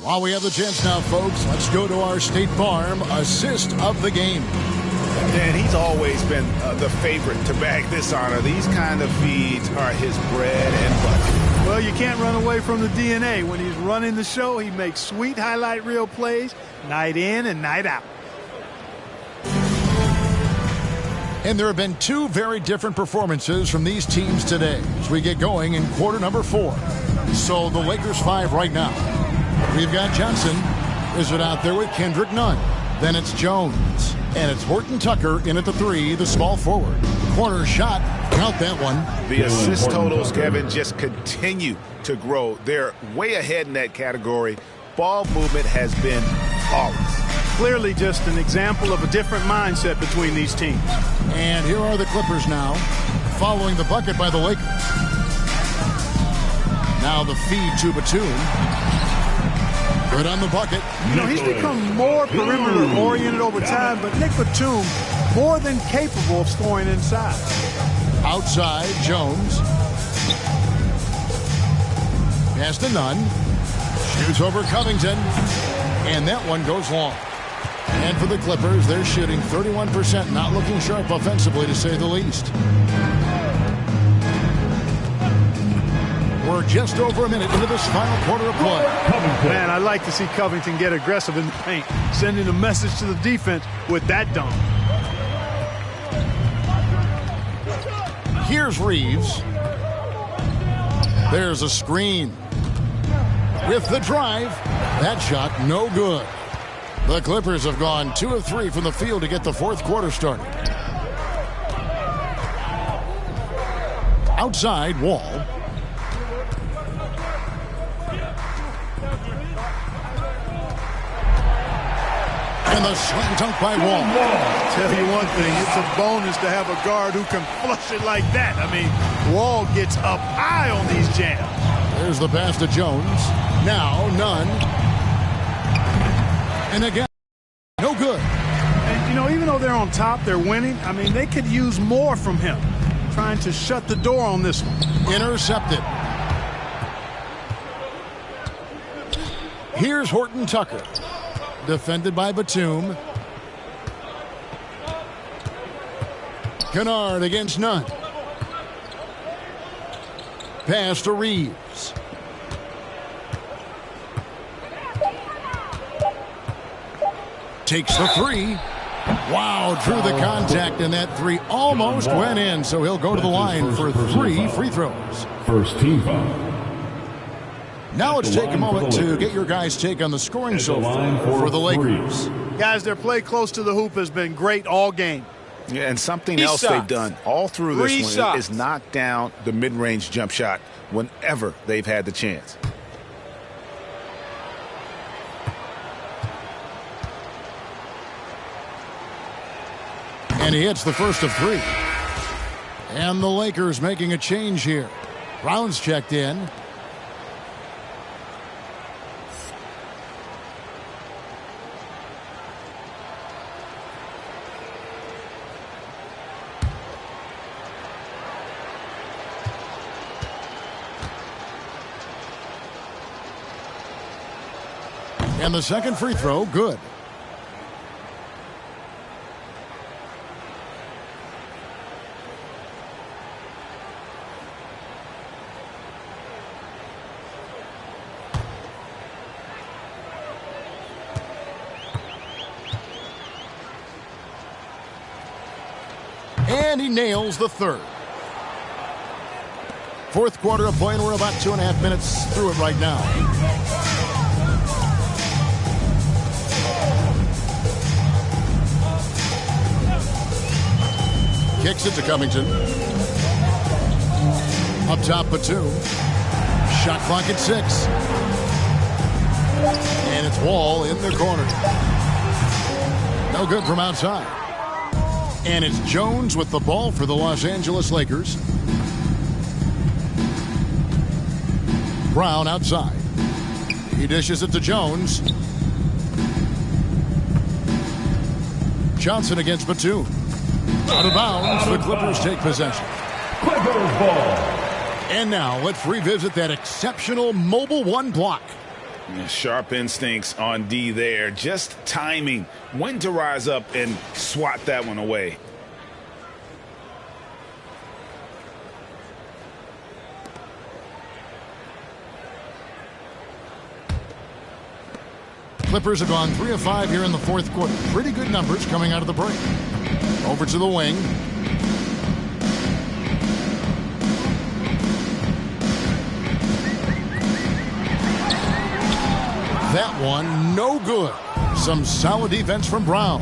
While we have the chance now, folks, let's go to our State Farm assist of the game. Dan, he's always been the favorite to bag this honor. These kind of feeds are his bread and butter. Well, you can't run away from the DNA. When he's running the show, he makes sweet highlight reel plays night in and night out. And there have been 2 very different performances from these teams today as we get going in quarter number 4. So the Lakers 5 right now. We've got Johnson. Is it out there with Kendrick Nunn? Then it's Jones. And it's Horton Tucker in at the 3, the small forward. Corner shot. Count that one. The assist totals, Kevin, just continue to grow. They're way ahead in that category. Ball movement has been flawless. Clearly just an example of a different mindset between these teams. And here are the Clippers now, following the bucket by the Lakers. Now the feed to Batum. Good on the bucket. You know, he's become more perimeter-oriented over time, but Nick Batum more than capable of scoring inside. Outside, Jones. Pass to Nunn. Shoots over Covington. And that one goes long. And for the Clippers, they're shooting 31%, not looking sharp offensively, to say the least. We're just over a minute into this final quarter of play. Man, I'd like to see Covington get aggressive in the paint, sending a message to the defense with that dunk. Here's Reeves. There's a screen. With the drive, that shot no good. The Clippers have gone 2 of 3 from the field to get the 4th quarter started. Outside, Wall. And the slam dunk by Wall. Tell you one thing, it's a bonus to have a guard who can flush it like that. I mean, Wall gets up high on these jams. There's the pass to Jones. Now, Nunn. And again, no good. And, you know, even though they're on top, they're winning. I mean, they could use more from him. Trying to shut the door on this one. Intercepted. Here's Horton Tucker. Defended by Batum. Kennard against Nunn. Pass to Reeves. Takes the three. Wow, drew the contact, and that three almost went in, so he'll go to the line for 3 free throws. First team foul. Now let's take a moment to get your guys' take on the scoring so far for the Lakers. Guys, their play close to the hoop has been great all game. Yeah, and something else they've done all through this one is knock down the mid-range jump shot whenever they've had the chance. And he hits the first of 3. And the Lakers making a change here. Brown's checked in. And the second free throw, good. And he nails the third. Fourth quarter of play, and we're about 2.5 minutes through it right now. Kicks it to Covington. Up top, Batum. Shot clock at 6. And it's Wall in the corner. No good from outside. And it's Jones with the ball for the Los Angeles Lakers. Brown outside. He dishes it to Jones. Johnson against Batum. Out of bounds, the Clippers take possession. Clippers ball. And now let's revisit that exceptional mobile 1 block. Sharp instincts on D there. Just timing when to rise up and swat that one away. Clippers have gone 3 of 5 here in the fourth quarter. Pretty good numbers coming out of the break. Over to the wing. That one, no good. Some solid defense from Brown.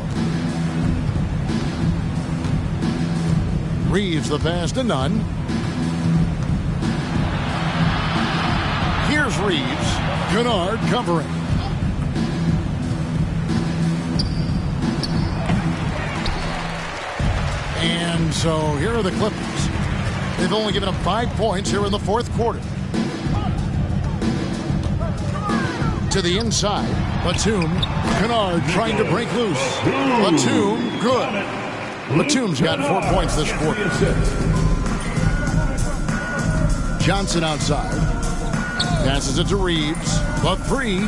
Reeves the pass to Nunn. Here's Reeves. Kennard covering. And so here are the Clippers. They've only given up 5 points here in the fourth quarter. To the inside. Batum. Kennard trying to break loose. Batum, good. Batum's got 4 points this quarter. Johnson outside. Passes it to Reeves. The 3.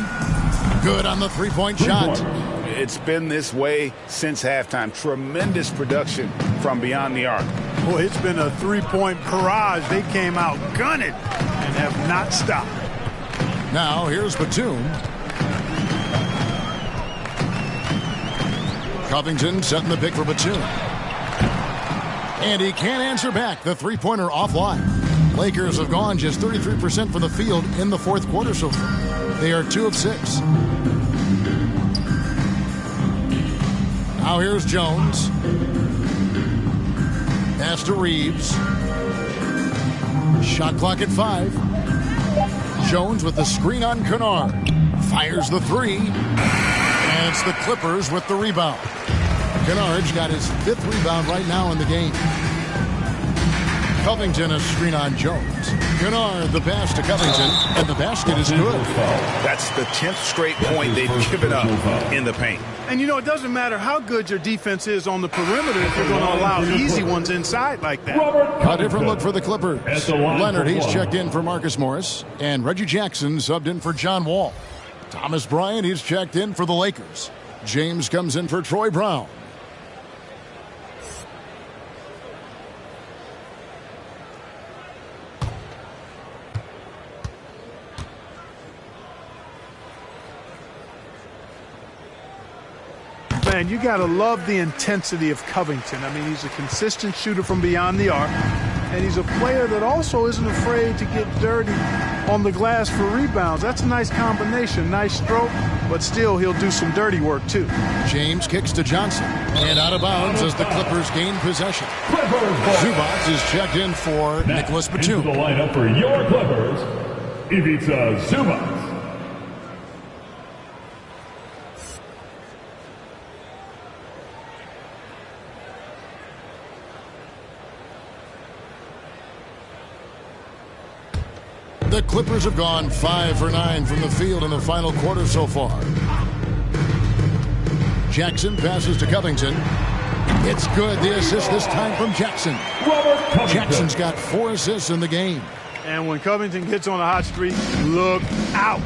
Good on the 3-point shot. It's been this way since halftime. Tremendous production from beyond the arc. Boy, it's been a 3-point barrage. They came out gunning and have not stopped. Now here's Batum. Covington setting the pick for Batum. And he can't answer back. The 3-pointer offline. Lakers have gone just 33% from the field in the fourth quarter so far. They are 2 of 6. Now here's Jones. Pass to Reeves. Shot clock at 5. Jones with the screen on Kennard. Fires the 3. And And it's the Clippers with the rebound. Kennard's got his 5th rebound right now in the game. Covington a screen on Jones. Kennard the pass to Covington, and the basket is good. That's the 10th straight point they've given up in the paint. And, you know, it doesn't matter how good your defense is on the perimeter if you're going to allow easy ones inside like that. A different look for the Clippers. Leonard, he's checked in for Marcus Morris, and Reggie Jackson subbed in for John Wall. Thomas Bryant, he's checked in for the Lakers. James comes in for Troy Brown. Man, you got to love the intensity of Covington. I mean, he's a consistent shooter from beyond the arc, and he's a player that also isn't afraid to get dirty on the glass for rebounds. That's a nice combination, nice stroke, but still he'll do some dirty work too. James kicks to Johnson, and out of bounds as the Clippers gain possession. Zubac is checked in for Nicholas Batum. Into the lineup for your Clippers, Ivica Zubac. The Clippers have gone 5 for 9 from the field in the final quarter so far. Jackson passes to Covington. It's good. The assist this time from Jackson. Jackson's got 4 assists in the game. And when Covington gets on a hot streak, look out.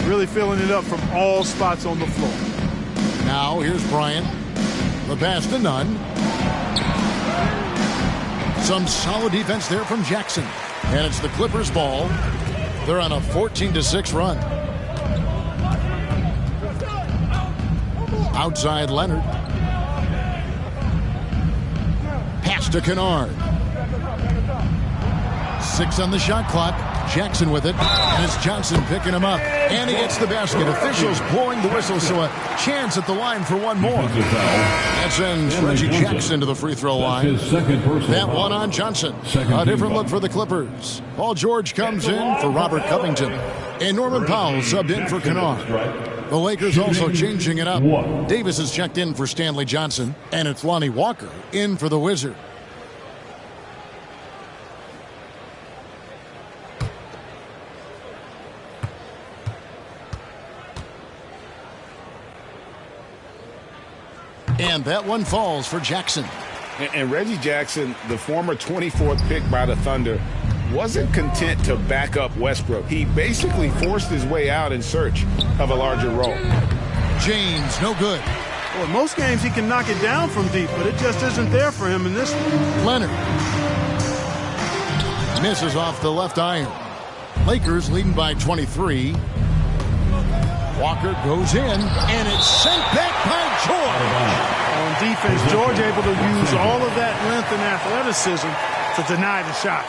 Really filling it up from all spots on the floor. Now here's Bryant. The pass to Nunn. Some solid defense there from Jackson. And it's the Clippers' ball. They're on a 14-6 run. Outside Leonard. Pass to Kennard. 6 on the shot clock. Jackson with it. And it's Johnson picking him up. And he gets the basket. Officials blowing the whistle, so a chance at the line for one more. That sends Reggie Jackson to the free throw line. That one on Johnson. A different look for the Clippers. Paul George comes in for Robert Covington. And Norman Powell subbed in for Kennard. The Lakers also changing it up. Davis is checked in for Stanley Johnson. And it's Lonnie Walker in for the Wizard. And that one falls for Jackson. And Reggie Jackson, the former 24th pick by the Thunder, wasn't content to back up Westbrook. He basically forced his way out in search of a larger role. James, no good. Well, in most games he can knock it down from deep, but it just isn't there for him in this one. Leonard misses off the left iron. Lakers leading by 23. Walker goes in, and it's sent back by George. On defense, George able to use all of that length and athleticism to deny the shot.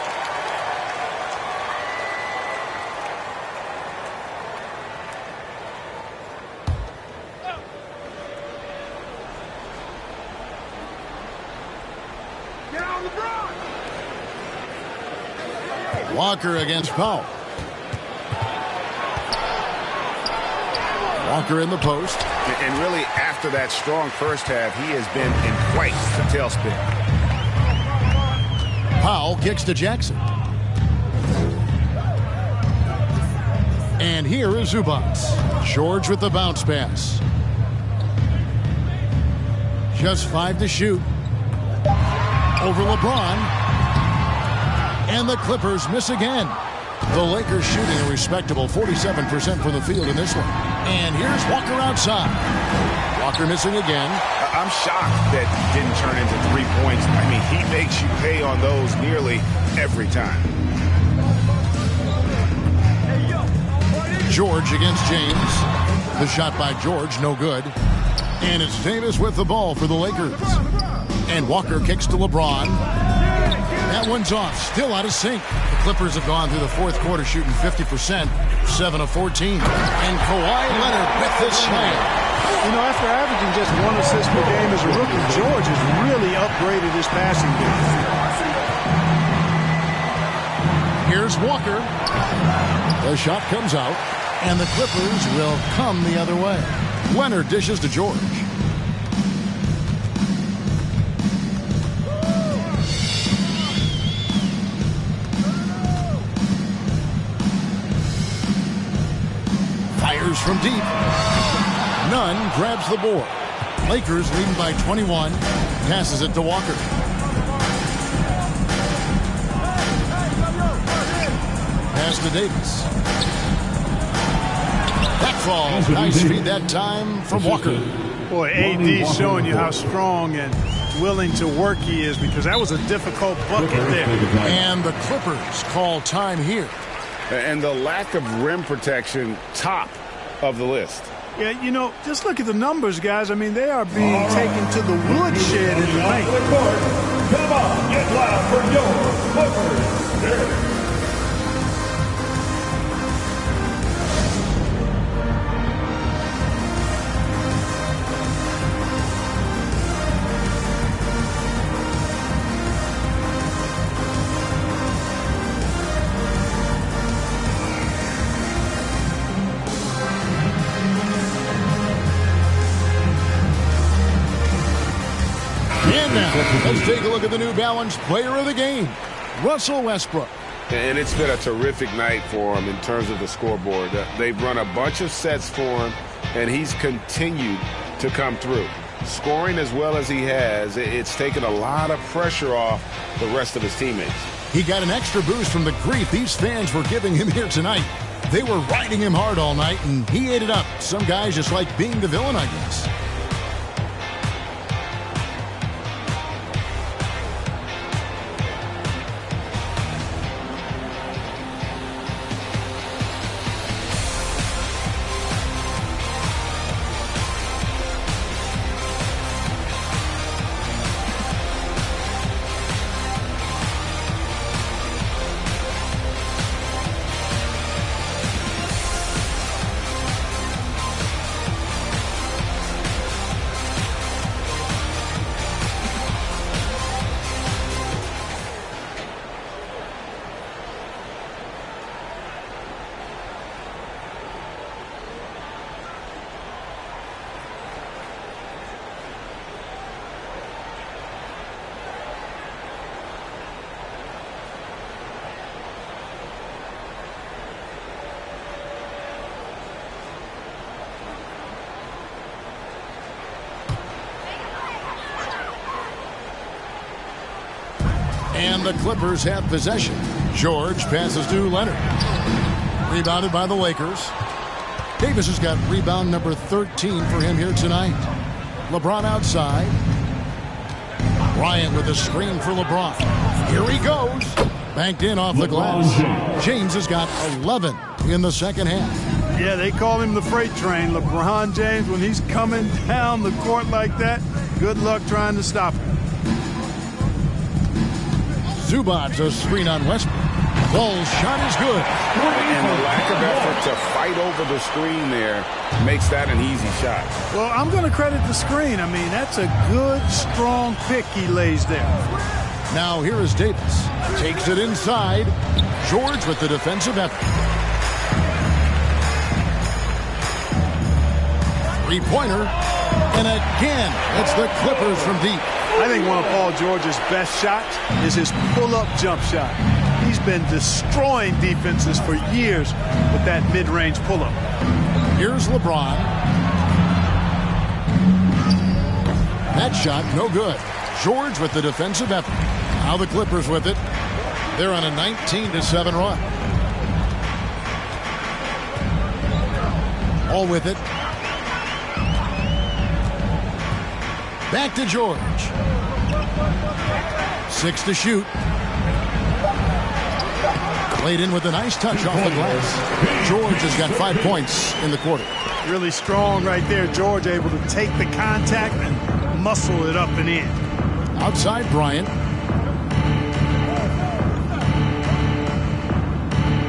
Walker against Powell. Walker in the post. And really, after that strong first half, he has been in quite a tailspin. Powell kicks to Jackson. And here is Zubac. George with the bounce pass. Just 5 to shoot. Over LeBron. And the Clippers miss again. The Lakers shooting a respectable 47% from the field in this one. And here's Walker outside. Walker missing again. I'm shocked that didn't turn into 3 points. I mean, he makes you pay on those nearly every time. George against James. The shot by George, no good. And it's Davis with the ball for the Lakers. And Walker kicks to LeBron. That one's off, still out of sync. The Clippers have gone through the fourth quarter shooting 50%, 7 of 14. And Kawhi Leonard with this slam. You know, after averaging just 1 assist per game as a rookie, George has really upgraded his passing game. Here's Walker. The shot comes out, and the Clippers will come the other way. Leonard dishes to George. Fires from deep. Nunn grabs the board. Lakers leading by 21. Passes it to Walker. Pass to Davis. That falls. Nice feed that time from Walker. Boy, AD showing you how strong and willing to work he is, because that was a difficult bucket there. And the Clippers call time here. And the lack of rim protection, top of the list. Yeah, you know, just look at the numbers, guys. I mean, they are being taken to the woodshed in the paint. Come on, get loud for your Clippers. Let's take a look at the New Balance player of the game, Russell Westbrook. And it's been a terrific night for him in terms of the scoreboard. They've run a bunch of sets for him, and he's continued to come through. Scoring as well as he has, it's taken a lot of pressure off the rest of his teammates. He got an extra boost from the grief these fans were giving him here tonight. They were riding him hard all night, and he ate it up. Some guys just like being the villain, I guess. And the Clippers have possession. George passes to Leonard. Rebounded by the Lakers. Davis has got rebound number 13 for him here tonight. LeBron outside. Bryant with a screen for LeBron. Here he goes. Banked in off the glass. James has got 11 in the second half. Yeah, they call him the freight train. LeBron James, when he's coming down the court like that, good luck trying to stop him. Zubac's a screen on Westbrook. Ball's shot is good. And the lack of effort to fight over the screen there makes that an easy shot. Well, I'm going to credit the screen. I mean, that's a good, strong pick he lays there. Now here is Davis. Takes it inside. George with the defensive effort. Three-pointer. And again, it's the Clippers from deep. I think one of Paul George's best shots is his pull-up jump shot. He's been destroying defenses for years with that mid-range pull-up. Here's LeBron. That shot, no good. George with the defensive effort. Now the Clippers with it. They're on a 19-7 run. All with it. Back to George. 6 to shoot. Played in with a nice touch off the glass. George has got 5 points in the quarter. Really strong right there. George able to take the contact and muscle it up and in. Outside Bryant.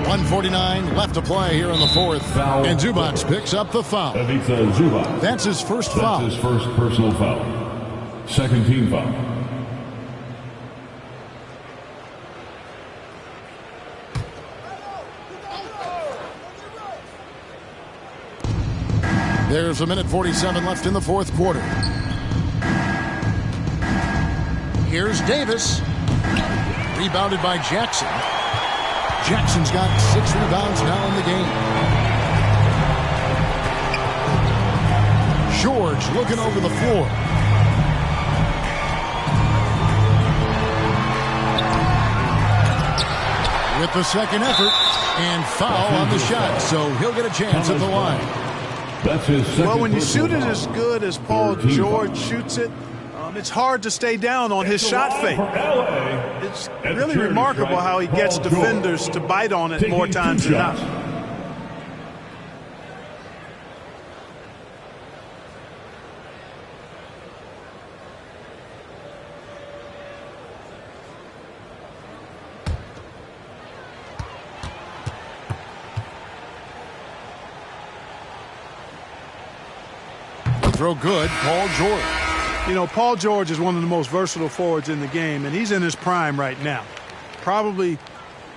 1:49 left to play here in the fourth. And Zubac picks up the foul. That's his first foul. That's his first personal foul. Second team foul. There's a minute 47 left in the fourth quarter. Here's Davis. Rebounded by Jackson. Jackson's got 6 rebounds now in the game. George looking over the floor. With the second effort, and foul on the shot, so he'll get a chance at the line. Well, when you shoot it as good as Paul George shoots it, it's hard to stay down on his shot fake. It's really remarkable how he gets defenders to bite on it more times than not. Throw good, Paul George. You know, Paul George is one of the most versatile forwards in the game, and he's in his prime right now. Probably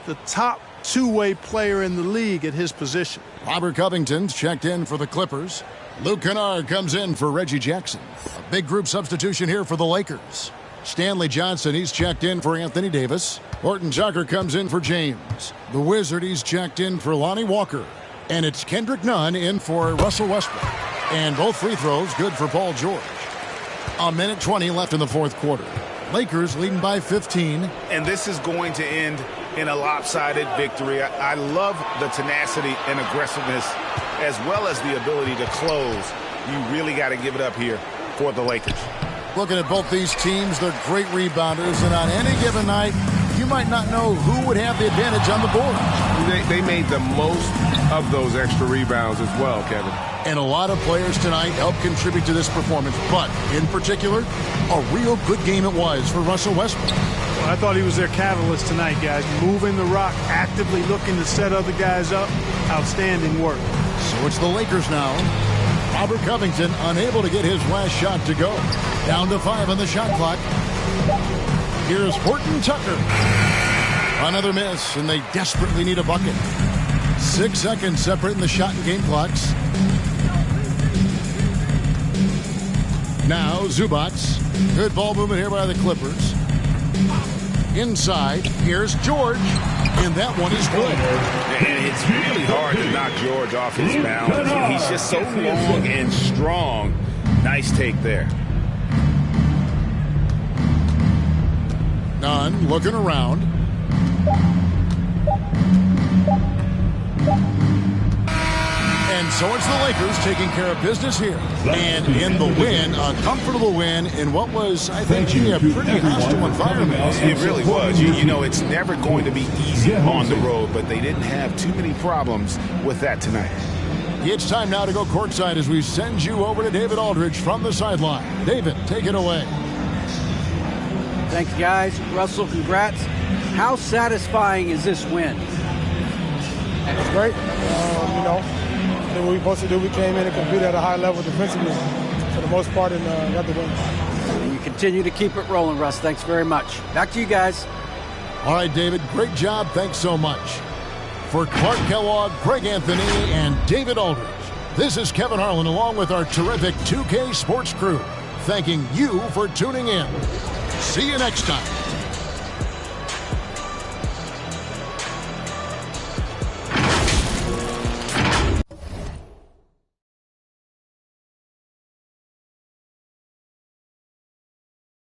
the top two-way player in the league at his position. Robert Covington's checked in for the Clippers. Luke Kennard comes in for Reggie Jackson. A big group substitution here for the Lakers. Stanley Johnson, he's checked in for Anthony Davis. Horton Tucker comes in for James. The Wizard, he's checked in for Lonnie Walker. And it's Kendrick Nunn in for Russell Westbrook. And both free throws good for Paul George. A minute 20 left in the fourth quarter. Lakers leading by 15. And this is going to end in a lopsided victory. I love the tenacity and aggressiveness as well as the ability to close. You really got to give it up here for the Lakers. Looking at both these teams, they're great rebounders. And on any given night, you might not know who would have the advantage on the board. They made the most of those extra rebounds as well, Kevin. And a lot of players tonight helped contribute to this performance. But, in particular, a real good game it was for Russell Westbrook. Well, I thought he was their catalyst tonight, guys. Moving the rock, actively looking to set other guys up. Outstanding work. So it's the Lakers now. Robert Covington unable to get his last shot to go. Down to 5 on the shot clock. Here's Horton Tucker. Another miss, and they desperately need a bucket. 6 seconds separating the shot and game clocks. Now Zubac. Good ball movement here by the Clippers. Inside, here's George. And that one is good. And it's really hard to knock George off his balance. He's just so long and strong. Nice take there. Nunn looking around. And so it's the Lakers taking care of business here. And in the win, a comfortable win in what was, I think, a pretty hostile environment. It really was. You know, it's never going to be easy on the road, but they didn't have too many problems with that tonight. It's time now to go courtside as we send you over to David Aldridge from the sideline. David, take it away. Thank you, guys. Russell, congrats. How satisfying is this win? It's great. You know, what we supposed to do, we came in and competed at a high level defensively for the most part and got the win. And you continue to keep it rolling, Russ. Thanks very much. Back to you guys. All right, David, great job. Thanks so much. For Clark Kellogg, Greg Anthony, and David Aldridge, this is Kevin Harlan along with our terrific 2K Sports crew, thanking you for tuning in. See you next time.